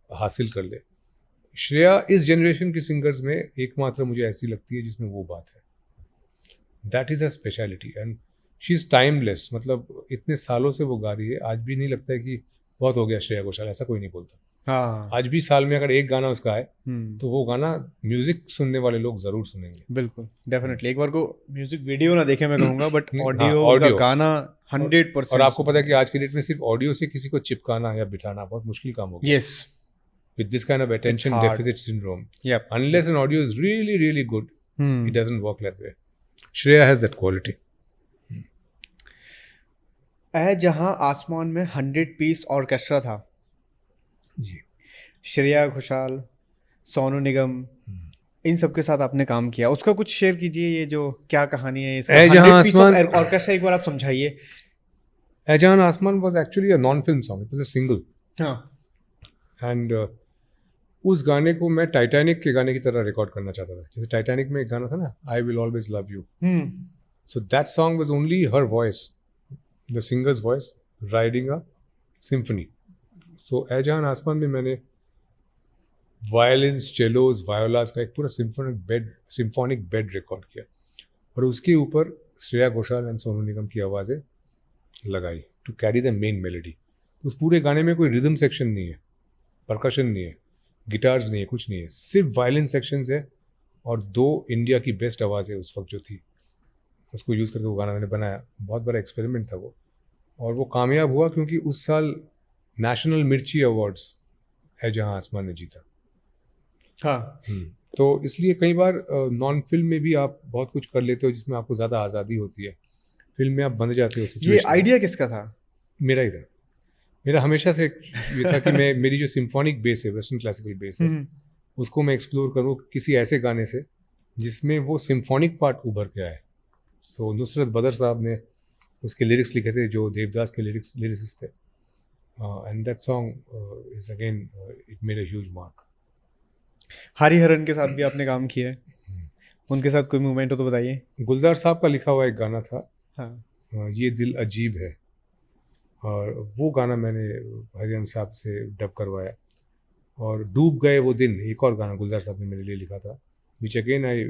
Speaker 1: हासिल कर ले। श्रेया इस जनरेशन की सिंगर्स में एकमात्र मुझे ऐसी लगती है जिसमें वो बात है। That is a speciality and she is timeless. मतलब इतने सालों से वो गा रही है, आज भी नहीं लगता है कि बहुत हो गया श्रेया घोषाल, ऐसा कोई नहीं बोलता।
Speaker 2: हाँ,
Speaker 1: आज भी साल में अगर एक गाना उसका आए तो वो गाना म्यूजिक सुनने वाले लोग जरूर सुनेंगे।
Speaker 2: बिल्कुल, डेफिनेटली। एक बार को म्यूजिक वीडियो ना देखे मैं कहूँगा, बट ऑडियो का गाना 100%।
Speaker 1: और आपको पता है कि आज की डेट में सिर्फ ऑडियो से किसी को चिपकाना या बिठाना बहुत मुश्किल काम हो गया।
Speaker 2: Yes,
Speaker 1: with this kind of attention deficit syndrome.
Speaker 2: Yep.
Speaker 1: Unless an audio is really, really good, it doesn't work that way. Shreya has that quality.
Speaker 2: जहाँ आसमान में 100 पीस ऑर्केस्ट्रा था
Speaker 1: जी,
Speaker 2: श्रेया घोषाल, सोनू निगम, इन सब के साथ आपने काम किया, उसका कुछ शेयर कीजिए। ये जो क्या कहानी है इसका, 100 पीस ऑर्केस्ट्रा, एक बार आप समझाइए।
Speaker 1: जहाँ आसमान was actually a non-film song. It was a single.
Speaker 2: हाँ,
Speaker 1: And उस गाने को मैं टाइटैनिक के गाने की तरह रिकॉर्ड करना चाहता था। जैसे टाइटैनिक में एक गाना था ना, I will always love you, so that song was only her voice, the singer's voice riding a symphony. So ए जहान आसमान में मैंने वायलिन्स, चेलोज, वायोलास का एक पूरा सिम्फोनिक बेड रिकॉर्ड किया और उसके ऊपर श्रेया घोषाल एंड सोनू निगम की आवाज़ें लगाई to carry the main melody. उस पूरे गाने में कोई रिदम सेक्शन नहीं है, परकशन नहीं है, गिटार्स नहीं है, कुछ नहीं है, सिर्फ वायलिन सेक्शंस है और 2 इंडिया की बेस्ट आवाज़ें उस वक्त जो थी, उसको यूज़ करके वो गाना मैंने बनाया। बहुत बड़ा एक्सपेरिमेंट था वो, और वो कामयाब हुआ क्योंकि उस साल नेशनल मिर्ची अवार्ड्स है जहां आसमान ने जीता।
Speaker 2: हाँ।
Speaker 1: तो इसलिए कई बार नॉन फिल्म में भी आप बहुत कुछ कर लेते हो जिसमें आपको ज़्यादा आज़ादी होती है, फिल्म में आप बंध जाते हो।
Speaker 2: ये आइडिया किसका था?
Speaker 1: मेरा ही था। मेरा हमेशा से ये था कि मैं मेरी जो सिम्फोनिक बेस है, वेस्टर्न क्लासिकल बेस है, उसको मैं एक्सप्लोर करूँ किसी ऐसे गाने से जिसमें वो सिम्फोनिक पार्ट उभर के आए। सो नुसरत बदर साहब ने उसके लिरिक्स लिखे थे जो देवदास के लिरिसिस्ट थे, and that song is again it made a huge mark.
Speaker 2: Hariharan के साथ भी आपने काम किया है, उनके साथ कोई मूवमेंट हो तो बताइए।
Speaker 1: गुलजार साहब का लिखा हुआ एक गाना था,
Speaker 2: हाँ।
Speaker 1: ये दिल अजीब है, और वो गाना मैंने हरिहरन साहब से डब करवाया। और डूब गए वो दिन, एक और गाना गुलजार साहब ने मेरे लिए लिखा था, which again I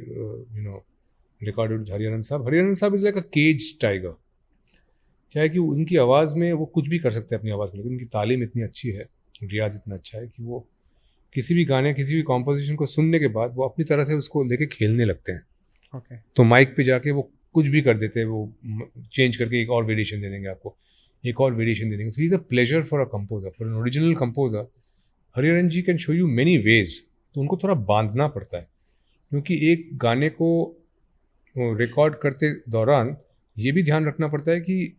Speaker 1: recorded with Hariharan साहब। हरिहरन साहब is like a cage tiger. क्या है कि उनकी आवाज़ में वो कुछ भी कर सकते हैं अपनी आवाज़ को, लेकिन उनकी तालीम इतनी अच्छी है, रियाज इतना अच्छा है कि वो किसी भी गाने, किसी भी कॉम्पोजिशन को सुनने के बाद वो अपनी तरह से उसको लेके खेलने लगते हैं।
Speaker 2: ओके।
Speaker 1: तो माइक पे जाके वो कुछ भी कर देते हैं, वो चेंज करके एक और वेरिएशन दे देंगे आपको, एक और वेरिएशन दे देंगे। So he is a pleasure for a composer, for an original composer. Hariharan ji can show you many ways. तो उनको थोड़ा बांधना पड़ता है, क्योंकि एक गाने को रिकॉर्ड करते दौरान ये भी ध्यान रखना पड़ता है कि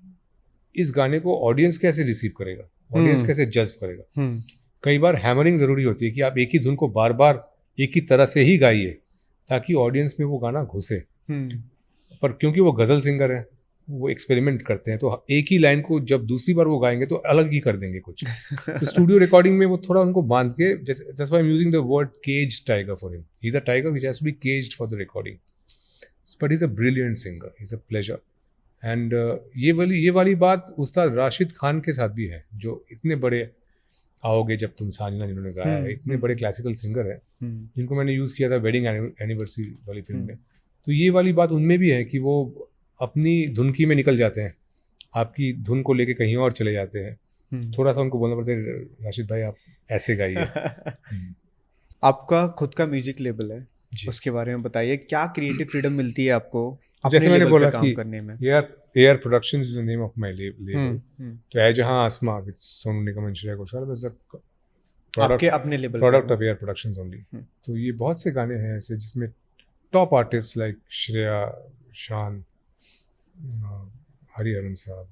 Speaker 1: इस गाने को ऑडियंस कैसे रिसीव करेगा, ऑडियंस कैसे जज करेगा। कई बार हैमरिंग ज़रूरी होती है कि आप एक ही धुन को बार बार एक ही तरह से ही गाइए ताकि ऑडियंस में वो गाना घुसे। पर क्योंकि वो गज़ल सिंगर है, वो एक्सपेरिमेंट करते हैं, तो एक ही लाइन को जब दूसरी बार वो गाएंगे तो अलग ही कर देंगे कुछ। तो स्टूडियो रिकॉर्डिंग में वो थोड़ा उनको बांध के, that's why I am using the word cage tiger for him. He is a tiger which has to be caged for the recording, but he is a brilliant singer, he is a pleasure. And ये वाली बात उस्ताद राशिद खान के साथ भी है, जो इतने बड़े आओगे जब तुम साजना जिन्होंने गाया है, इतने बड़े क्लासिकल सिंगर हैं जिनको मैंने यूज़ किया था वेडिंग एनिवर्सरी वाली फिल्म में। तो ये वाली बात उनमें भी है कि वो अपनी धुनकी में निकल जाते हैं, आपकी धुन को लेके कहीं और चले जाते हैं। थोड़ा सा उनको बोलना पड़ता है, राशिद भाई आप ऐसे गाइए।
Speaker 2: आपका खुद का म्यूजिक लेबल है, उसके बारे में बताइए, क्या क्रिएटिव फ्रीडम मिलती है आपको
Speaker 1: जैसे मैंने बोला
Speaker 2: काम करने में?
Speaker 1: Air Productions is the name of my label. तो ए जहां आसमा with Sonu Nigam and Shreya Ghoshal was the
Speaker 2: आपके अपने label
Speaker 1: product of Air Productions only. तो ये बहुत से गाने हैं ऐसे जिसमें top artist like Shreya, Shaan, Hariharan साहब,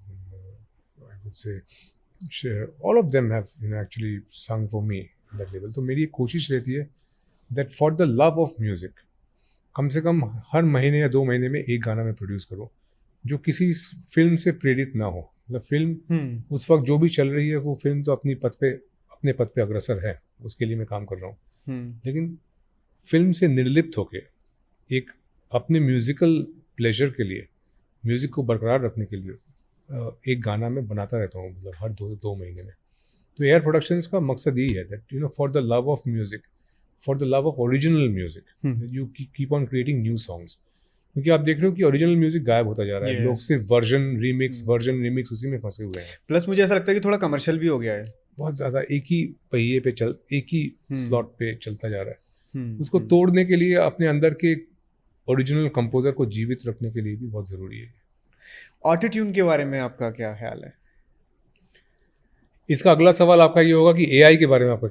Speaker 1: I would say all of them have actually sung for me that level. तो मेरी एक कोशिश रहती है that for the love of music कम से कम हर महीने या 2 महीने में एक गाना मैं प्रोड्यूस करूँ जो किसी फिल्म से प्रेरित ना हो। मतलब फिल्म उस वक्त जो भी चल रही है वो फिल्म तो अपने पथ पे अग्रसर है, उसके लिए मैं काम कर रहा हूँ, लेकिन फिल्म से निर्लिप्त होके एक अपने म्यूजिकल प्लेजर के लिए, म्यूजिक को बरकरार रखने के लिए एक गाना मैं बनाता रहता हूँ, मतलब हर 2 महीने में। तो एयर प्रोडक्शंस का मकसद यही है that for the love of music, for the love of original music, you keep on creating new songs. क्योंकि आप देख रहे हो कि ओरिजिनल म्यूजिक गायब होता जा रहा है, लोग सिर्फ वर्जन रिमिक्स उसी में फंसे हुए हैं।
Speaker 2: प्लस मुझे ऐसा लगता है कि थोड़ा कमर्शियल भी हो गया है
Speaker 1: बहुत ज़्यादा, एक ही पहिए पे एक ही स्लॉट पे चलता जा रहा है। उसको तोड़ने के लिए अपने अंदर के ओरिजिनल कंपोजर को जीवित रखने के लिए भी बहुत ज़रूरी है।
Speaker 2: ऑटो ट्यून के बारे में आपका क्या ख्याल है?
Speaker 1: इसका अगला सवाल आपका ये होगा कि एआई के बारे में आपका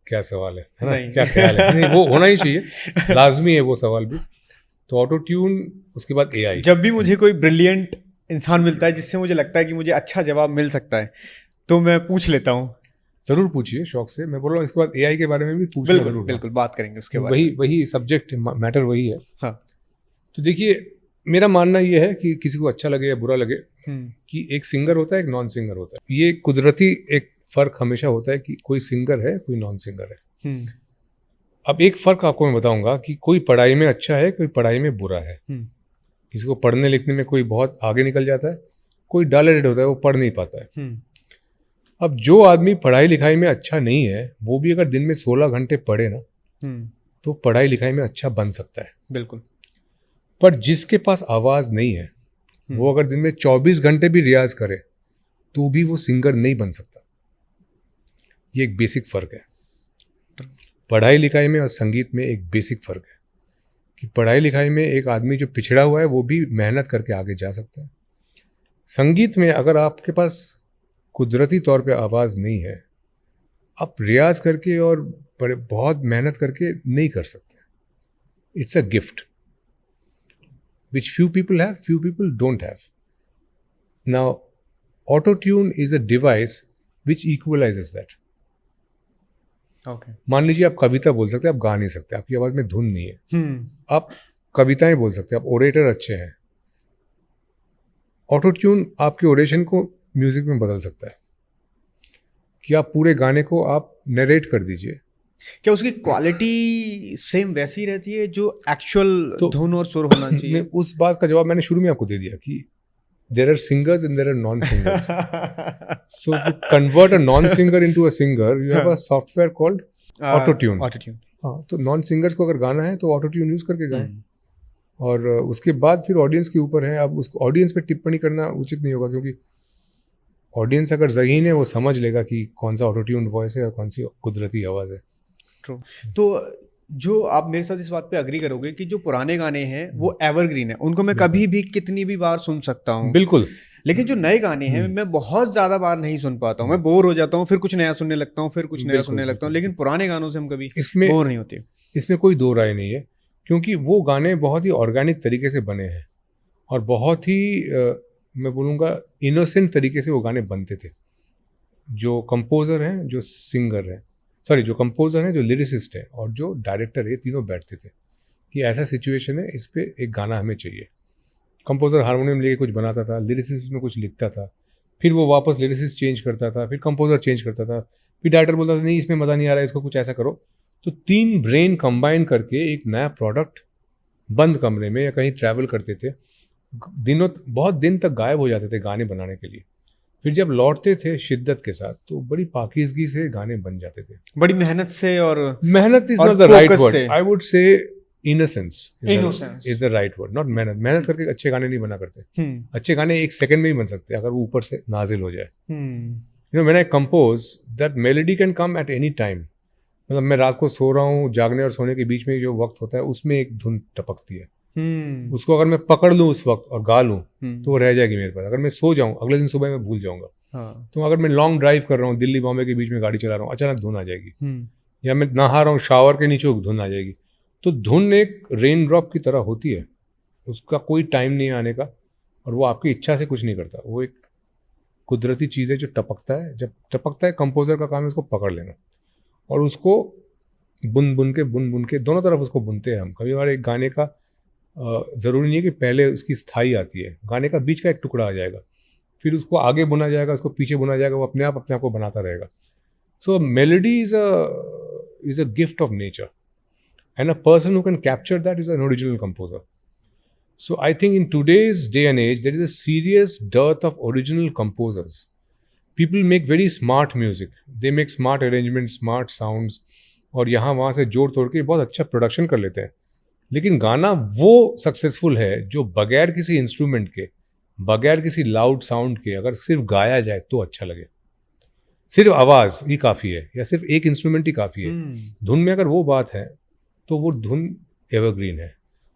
Speaker 1: क्या सवाल है ना? क्या ख्याल है? नहीं, वो होना ही चाहिए, लाजमी है वो सवाल भी। तो ऑटो ट्यून, उसके बाद एआई।
Speaker 2: जब भी मुझे कोई ब्रिलियंट इंसान मिलता है जिससे मुझे लगता है कि मुझे अच्छा जवाब मिल सकता है तो मैं पूछ लेता हूँ।
Speaker 1: ज़रूर पूछिए, शौक से। मैं बोल रहा हूँ इसके बाद एआई के बारे में भी पूछना जरूर।
Speaker 2: बिल्कुल बात करेंगे उसके बारे में।
Speaker 1: वही सब्जेक्ट मैटर वही है।
Speaker 2: हाँ।
Speaker 1: तो देखिए, मेरा मानना ये है कि किसी को अच्छा लगे या बुरा लगे कि एक सिंगर होता है, एक नॉन सिंगर होता है। ये कुदरती एक फ़र्क हमेशा होता है कि कोई सिंगर है, कोई नॉन सिंगर है। अब एक फ़र्क आपको मैं बताऊंगा कि कोई पढ़ाई में अच्छा है, कोई पढ़ाई में बुरा है। किसी को पढ़ने लिखने में कोई बहुत आगे निकल जाता है, कोई डल होता है, वो पढ़ नहीं पाता है। अब जो आदमी पढ़ाई लिखाई में अच्छा नहीं है, वो भी अगर दिन में 16 घंटे पढ़े ना, तो पढ़ाई लिखाई में अच्छा बन सकता है।
Speaker 2: बिल्कुल।
Speaker 1: पर जिसके पास आवाज़ नहीं है, वो अगर दिन में 24 घंटे भी रियाज करे तो भी वो सिंगर नहीं बन सकता। ये एक बेसिक फ़र्क है पढ़ाई लिखाई में और संगीत में। एक बेसिक फ़र्क है कि पढ़ाई लिखाई में एक आदमी जो पिछड़ा हुआ है वो भी मेहनत करके आगे जा सकता है। संगीत में अगर आपके पास कुदरती तौर पे आवाज़ नहीं है, आप रियाज करके और बहुत मेहनत करके नहीं कर सकते। It's a gift which few people have, few people don't have. Now, auto-tune is a device which equalizes that.
Speaker 2: Okay.
Speaker 1: मान लीजिए आप कविता बोल सकते हैं, आप गा नहीं सकते, आपकी आवाज़ में धुन नहीं है। आप कविताएं बोल सकते हैं, आप ओरेटर अच्छे हैं। ऑटो-ट्यून आपके ओरेशन को म्यूजिक में बदल सकता है कि आप पूरे गाने को आप नरेट कर दीजिए।
Speaker 2: क्या उसकी क्वालिटी सेम वैसी रहती है जो एक्चुअल धुन और सुर होना चाहिए?
Speaker 1: उस बात का जवाब मैंने शुरू में आपको दे दिया कि there are singers and there are non singers. So to convert a non singer into a singer, you have a software called auto tune. हाँ, तो नॉन सिंगर्स को अगर गाना है तो ऑटो ट्यून यूज करके गाएं। और उसके बाद फिर ऑडियंस के ऊपर है। अब उसको ऑडियंस पे टिप्पणी करना उचित नहीं होगा, क्योंकि ऑडियंस अगर ज़हीन है वो समझ लेगा कि कौन सा ऑटो ट्यून वॉइस है और कौन सी कुदरती आवाज़ है।
Speaker 2: ट्रू। तो जो आप मेरे साथ इस बात पे अग्री करोगे कि जो पुराने गाने हैं वो एवरग्रीन है, उनको मैं कभी भी कितनी भी बार सुन सकता हूँ।
Speaker 1: बिल्कुल।
Speaker 2: लेकिन जो नए गाने हैं मैं बहुत ज़्यादा बार नहीं सुन पाता हूँ, मैं बोर हो जाता हूँ, फिर कुछ नया सुनने लगता हूँ, फिर कुछ नया सुनने लगता हूँ। लेकिन पुराने गानों से हम कभी बोर नहीं होते।
Speaker 1: इसमें कोई दो राय नहीं है, क्योंकि वो गाने बहुत ही ऑर्गेनिक तरीके से बने हैं और बहुत ही मैं बोलूँगा इनोसेंट तरीके से वो गाने बनते थे। जो कंपोज़र हैं, जो सिंगर हैं, जो कंपोज़र हैं, जो लिरिसिस्ट है और जो डायरेक्टर है, तीनों बैठते थे कि ऐसा सिचुएशन है, इस पे एक गाना हमें चाहिए। कंपोज़र हारमोनियम लेके कुछ बनाता था, लिरिसिस्ट में कुछ लिखता था, फिर वो वापस लिरिसिस्ट चेंज करता था, फिर कंपोज़र चेंज करता था, फिर डायरेक्टर बोलता था नहीं इसमें मज़ा नहीं आ रहा है, इसको कुछ ऐसा करो। तो 3 ब्रेन कंबाइन करके एक नया प्रोडक्ट बंद कमरे में या कहीं ट्रैवल करते थे। बहुत दिन तक गायब हो जाते थे गाने बनाने के लिए। फिर जब लौटते थे शिद्दत के साथ तो बड़ी पाकीज़गी से गाने बन जाते थे,
Speaker 2: बड़ी मेहनत से। और
Speaker 1: मेहनत is not the right word, I would से innocence is the right word, not मेहनत। मेहनत करके अच्छे गाने नहीं बना करते। अच्छे गाने 1 सेकंड में ही बन सकते हैं अगर वो ऊपर से नाजिल हो जाए। You know, when I compose that melody can come at any time. मतलब मैं रात को सो रहा हूँ, जागने और सोने के बीच में जो वक्त होता है उसमें एक धुन टपकती है। उसको अगर मैं पकड़ लूँ उस वक्त और गा लूँ तो वो रह जाएगी मेरे पास। अगर मैं सो जाऊँ अगले दिन सुबह मैं भूल जाऊँगा। तो अगर मैं लॉन्ग ड्राइव कर रहा हूँ, दिल्ली बॉम्बे के बीच में गाड़ी चला रहा हूँ, अचानक धुन आ जाएगी। या मैं नहा रहा हूँ, शावर के नीचे धुन आ जाएगी। तो धुन एक रेन ड्रॉप की तरह होती है, उसका कोई टाइम नहीं आने का और वो आपकी इच्छा से कुछ नहीं करता। वो एक कुदरती चीज़ है जो टपकता है। जब टपकता है, कंपोज़र का काम है उसको पकड़ लेना और उसको बुन बुन के दोनों तरफ उसको बुनते हैं हम। कभी बार एक गाने का ज़रूरी नहीं है कि पहले उसकी स्थाई आती है, गाने का बीच का एक टुकड़ा आ जाएगा, फिर उसको आगे बुना जाएगा, उसको पीछे बुना जाएगा, वो अपने आप को बनाता रहेगा। So melody is a gift of nature and a person who can capture that is an original composer. So I think in today's day and age, there is a serious dearth of original composers. People make very smart music. They make smart arrangements, smart sounds, और यहाँ वहाँ से जोड़ तोड़ के बहुत अच्छा प्रोडक्शन कर लेते हैं। लेकिन गाना वो सक्सेसफुल है जो बगैर किसी इंस्ट्रूमेंट के, बगैर किसी लाउड साउंड के अगर सिर्फ गाया जाए तो अच्छा लगे। सिर्फ आवाज़ ही काफ़ी है या सिर्फ एक इंस्ट्रूमेंट ही काफ़ी है। धुन में अगर वो बात है तो वो धुन एवरग्रीन है।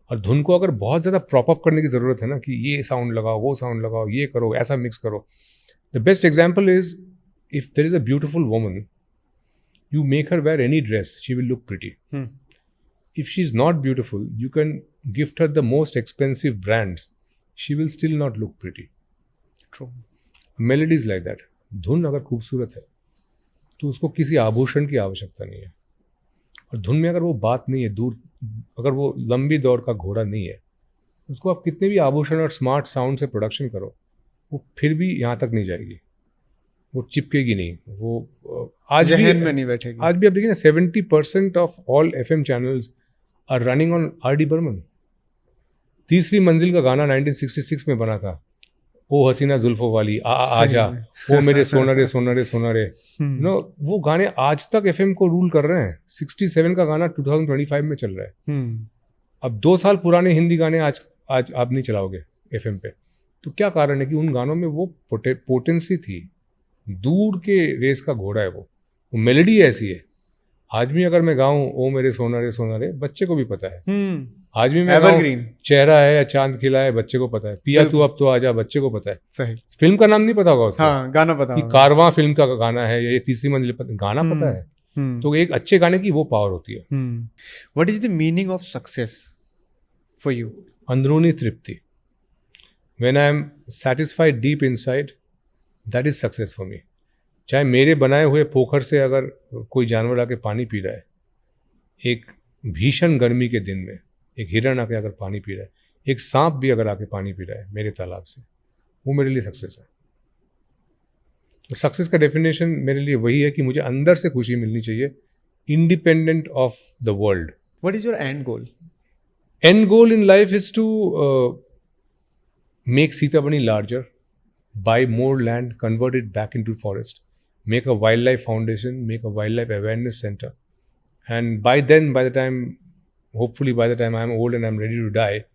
Speaker 1: और धुन को अगर बहुत ज़्यादा प्रॉप अप करने की ज़रूरत है ना, कि ये साउंड लगाओ, वो साउंड लगाओ, ये करो, ऐसा मिक्स करो। The best example is if there is a beautiful woman, you make her wear any dress, she will look pretty. If she's not beautiful, you can gift her the most expensive brands, she will still not look pretty.
Speaker 2: True.
Speaker 1: Melody is like that. धुन अगर खूबसूरत है तो उसको किसी आभूषण की आवश्यकता नहीं है। और धुन में अगर वो बात नहीं है, दूर अगर वो लंबी दौड़ का घोड़ा नहीं है, उसको आप कितने भी आभूषण और स्मार्ट साउंड से प्रोडक्शन करो, वो फिर भी यहाँ तक नहीं जाएगी। वो चिपकेगी नहीं, वो आज भी
Speaker 2: जहन में नहीं बैठेगी।
Speaker 1: आज भी आप देखिए ना 70% of all FM channels are running on R.D. Burman. Teesri Manzil का गाना 1966 में बना था, ओ हसीना जुल्फों वाली आजा, ओ मेरे सोनरे सोनरे सोनरे, नो वो गाने आज तक FM को रूल कर रहे हैं। 67 का गाना 2025 में चल रहा है। अब 2 साल पुराने हिंदी गाने आज आप नहीं चलाओगे FM पे, तो क्या कारण है कि उन गानों में वो पोटेंसी थी। दूर के रेस का घोड़ा है वो मेलोडी ऐसी है। आज भी अगर मैं गाऊं ओ मेरे सोनरे सोनरे, बच्चे को भी पता है। आज भी मैं गाऊं चेहरा है या चांद खिला है, बच्चे को पता है। पिया तू अब तो आजा, बच्चे को पता है।
Speaker 2: सही।
Speaker 1: फिल्म का नाम नहीं पता होगा उसको,
Speaker 2: हाँ, गाना पता
Speaker 1: होगा, कारवां फिल्म का गाना है या ये तीसरी मंजिल, गाना पता है। तो एक अच्छे गाने की वो पावर होती है।
Speaker 2: What is the meaning of success for you?
Speaker 1: अंदरूनी तृप्ति। When I am satisfied deep inside, that is success for me. चाहे मेरे बनाए हुए पोखर से अगर कोई जानवर आके पानी पी रहा है, एक भीषण गर्मी के दिन में एक हिरण आके अगर पानी पी रहा है, एक सांप भी अगर आके पानी पी रहा है मेरे तालाब से, वो मेरे लिए सक्सेस है। तो सक्सेस का डेफिनेशन मेरे लिए वही है कि मुझे अंदर से खुशी मिलनी चाहिए, independent of the world.
Speaker 2: What is your end goal?
Speaker 1: End goal in life is to make Sitabani larger, buy more land, convert it back into forest, make a wildlife foundation, make a wildlife awareness center. And by the time, hopefully by the time I'm old and I'm ready to die,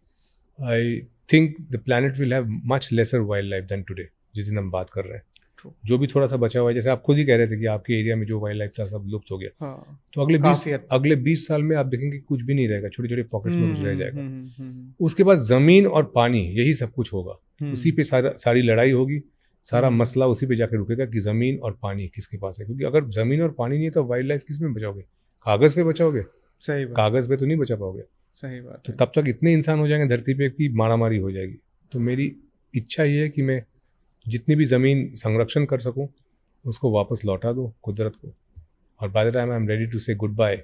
Speaker 1: I think the planet will have much lesser wildlife than today, जिस दिन हम बात कर रहे हैं। जो भी थोड़ा सा बचा हुआ है, जैसे आप खुद ही कह रहे थे कि आपके एरिया में जो वाइल्ड लाइफ था सब लुप्त हो गया।
Speaker 2: हाँ,
Speaker 1: तो अगले 20 साल में आप देखेंगे कुछ भी नहीं रहेगा, छोटे छोटे पॉकेट्स में कुछ रह जाएगा। उसके बाद जमीन और पानी, यही सब कुछ होगा। उसी पे सारी लड़ाई होगी, सारा मसला उसी पे जाके रुकेगा कि जमीन और पानी किसके पास है। क्योंकि अगर जमीन और पानी नहीं है तो वाइल्ड लाइफ किस में बचाओगे? कागज पे बचाओगे?
Speaker 2: सही बात।
Speaker 1: कागज पे तो नहीं बचा पाओगे।
Speaker 2: सही बात।
Speaker 1: तो तब तक इतने इंसान हो जाएंगे धरती पे कि मारामारी हो जाएगी। तो मेरी इच्छा ये है कि मैं जितनी भी ज़मीन संरक्षण कर सकूं उसको वापस लौटा दो कुदरत को। और by the time I am ready to say good bye,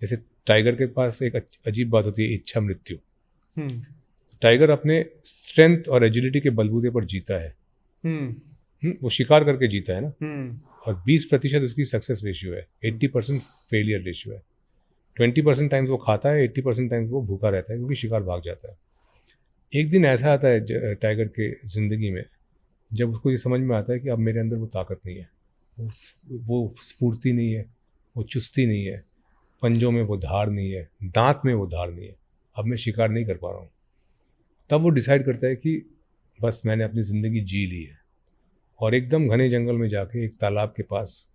Speaker 1: जैसे टाइगर के पास एक अजीब बात होती है, इच्छा मृत्यु। टाइगर अपने स्ट्रेंथ और एजिलिटी के बलबूते पर जीता है। वो शिकार करके जीता है ना। और 20% उसकी सक्सेस रेशियो है, 80% फेलियर रेशियो है। 20% टाइम्स वो खाता है, 80% टाइम्स वो भूखा रहता है क्योंकि शिकार भाग जाता है। एक दिन ऐसा आता है टाइगर के ज़िंदगी में जब उसको ये समझ में आता है कि अब मेरे अंदर वो ताकत नहीं है, वो स्फूर्ति नहीं है, वो चुस्ती नहीं है, पंजों में वो धार नहीं है, दांत में वो धार नहीं है, अब मैं शिकार नहीं कर पा रहा हूँ। तब वो डिसाइड करता है कि बस मैंने अपनी ज़िंदगी जी ली है। और एकदम घने जंगल में जाके एक तालाब के पास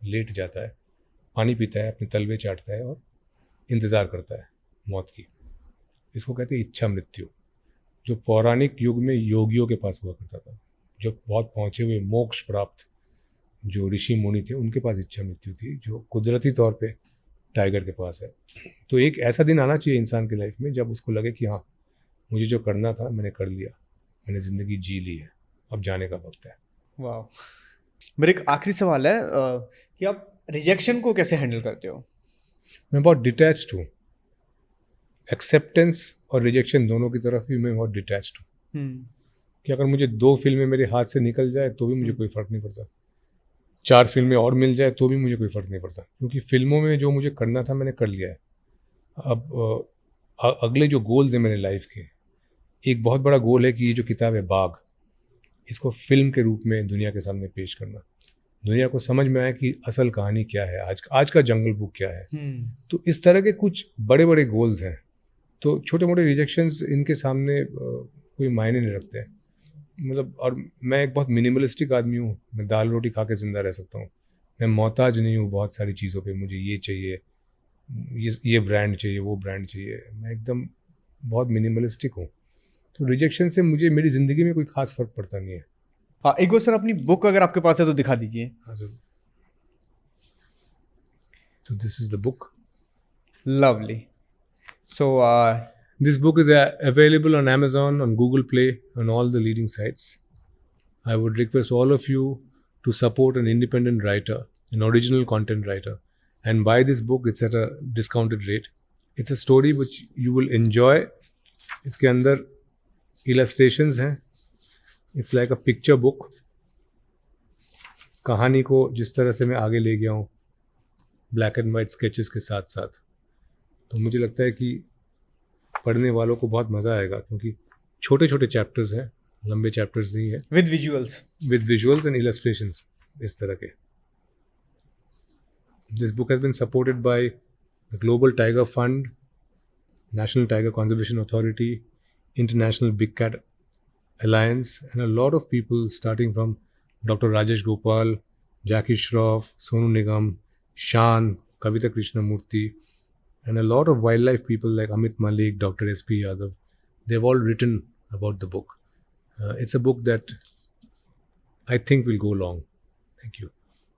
Speaker 1: लेट जाता है, पानी पीता है, अपने तलवे चाटता है और इंतज़ार करता है मौत की। इसको कहते हैं इच्छा मृत्यु, जो पौराणिक युग में योगियों के पास हुआ करता था। जो बहुत पहुँचे हुए मोक्ष प्राप्त जो ऋषि मुनि थे उनके पास इच्छा मृत्यु थी, जो कुदरती तौर पे टाइगर के पास है। तो एक ऐसा दिन आना चाहिए इंसान की लाइफ में जब उसको लगे कि हाँ, मुझे जो करना था मैंने कर लिया, मैंने ज़िंदगी जी ली है, अब जाने का वक्त है।
Speaker 2: वाह। मेरा एक आखिरी सवाल है कि आप रिजेक्शन को कैसे हैंडल करते हो?
Speaker 1: मैं बहुत डिटैच्ड हूँ। एक्सेप्टेंस और रिजेक्शन दोनों की तरफ भी मैं बहुत डिटैच्ड हूँ। कि अगर मुझे 2 फिल्में मेरे हाथ से निकल जाए तो भी मुझे कोई फ़र्क नहीं पड़ता, 4 फिल्में और मिल जाए तो भी मुझे कोई फ़र्क नहीं पड़ता, क्योंकि फिल्मों में जो मुझे करना था मैंने कर लिया है। अब अगले जो गोल्स हैं मेरे लाइफ के, एक बहुत बड़ा गोल है कि ये जो किताब है बाघ, इसको फिल्म के रूप में दुनिया के सामने पेश करना, दुनिया को समझ में आए कि असल कहानी क्या है, आज का जंगल बुक क्या है। तो इस तरह के कुछ बड़े बड़े गोल्स हैं। तो छोटे मोटे रिजेक्शंस इनके सामने कोई मायने नहीं रखते। मतलब, और मैं एक बहुत मिनिमलिस्टिक आदमी हूँ, मैं दाल रोटी खा के ज़िंदा रह सकता हूँ, मैं मोहताज नहीं हूँ बहुत सारी चीज़ों पे। मुझे ये चाहिए, ये ब्रांड चाहिए, वो ब्रांड चाहिए, मैं एकदम बहुत मिनिमलिस्टिक हूँ। तो रिजेक्शन से मुझे मेरी ज़िंदगी में कोई खास फ़र्क पड़ता नहीं है।
Speaker 2: हाँ, एक बार सर अपनी बुक अगर आपके पास है तो दिखा दीजिए।
Speaker 1: हाँ ज़रूर। तो this is the book.
Speaker 2: Lovely. So
Speaker 1: this book is available on Amazon, on Google Play, on all the leading sites. I would request all of you to support an independent writer, an original content writer, and buy this book. It's at a discounted rate. It's a story which you will enjoy. इसके अंदर illustrations हैं. It's like a picture book. कहानी को जिस तरह से मैं आगे ले गया हूँ ब्लैक एंड वाइट स्केचेस के साथ साथ, तो मुझे लगता है कि पढ़ने वालों को बहुत मज़ा आएगा, क्योंकि छोटे छोटे चैप्टर्स हैं, लंबे चैप्टर्स नहीं है,
Speaker 2: विद विजुअल्स
Speaker 1: एंड इलस्ट्रेशंस इस तरह के. This book has been supported by the Global Tiger Fund, National Tiger Conservation Authority, International Big Cat Alliance, and a lot of people starting from doctor Rajesh Gopal, Jackie Shroff, Sonu Nigam, Shaan, Kavita Krishnamurthy, and a lot of wildlife people like Amit Malik, Dr. S.P. Yadav, they've all written about the book. It's a book that I think will go long. Thank you.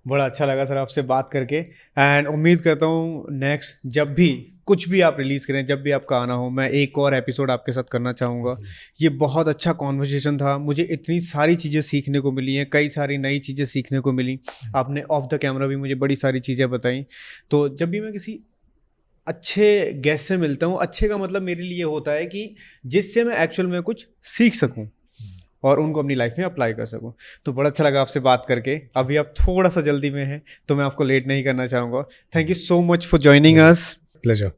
Speaker 2: बड़ा अच्छा लगा सर आपसे बात करके, एंड उम्मीद करता हूँ नेक्स्ट जब भी कुछ भी आप रिलीज़ करें, जब भी आपका आना हो, मैं एक और एपिसोड आपके साथ करना चाहूँगा. ये बहुत अच्छा कॉन्वर्सेशन था, मुझे इतनी सारी चीज़ें सीखने को मिली हैं, कई सारी नई चीज़ें सीखने को मिली. आपने ऑफ द कैमरा भी मुझे बड़ी सारी चीज़ें बताई. तो जब भी मैं किसी अच्छे गेस्ट से मिलता हूँ, अच्छे का मतलब मेरे लिए होता है कि जिससे मैं एक्चुअल में कुछ सीख सकूँ और उनको अपनी लाइफ में अप्लाई कर सकूँ. तो बड़ा अच्छा लगा आपसे बात करके. अभी आप थोड़ा सा जल्दी में हैं तो मैं आपको लेट नहीं करना चाहूँगा. Thank you so much for joining us.
Speaker 1: Pleasure.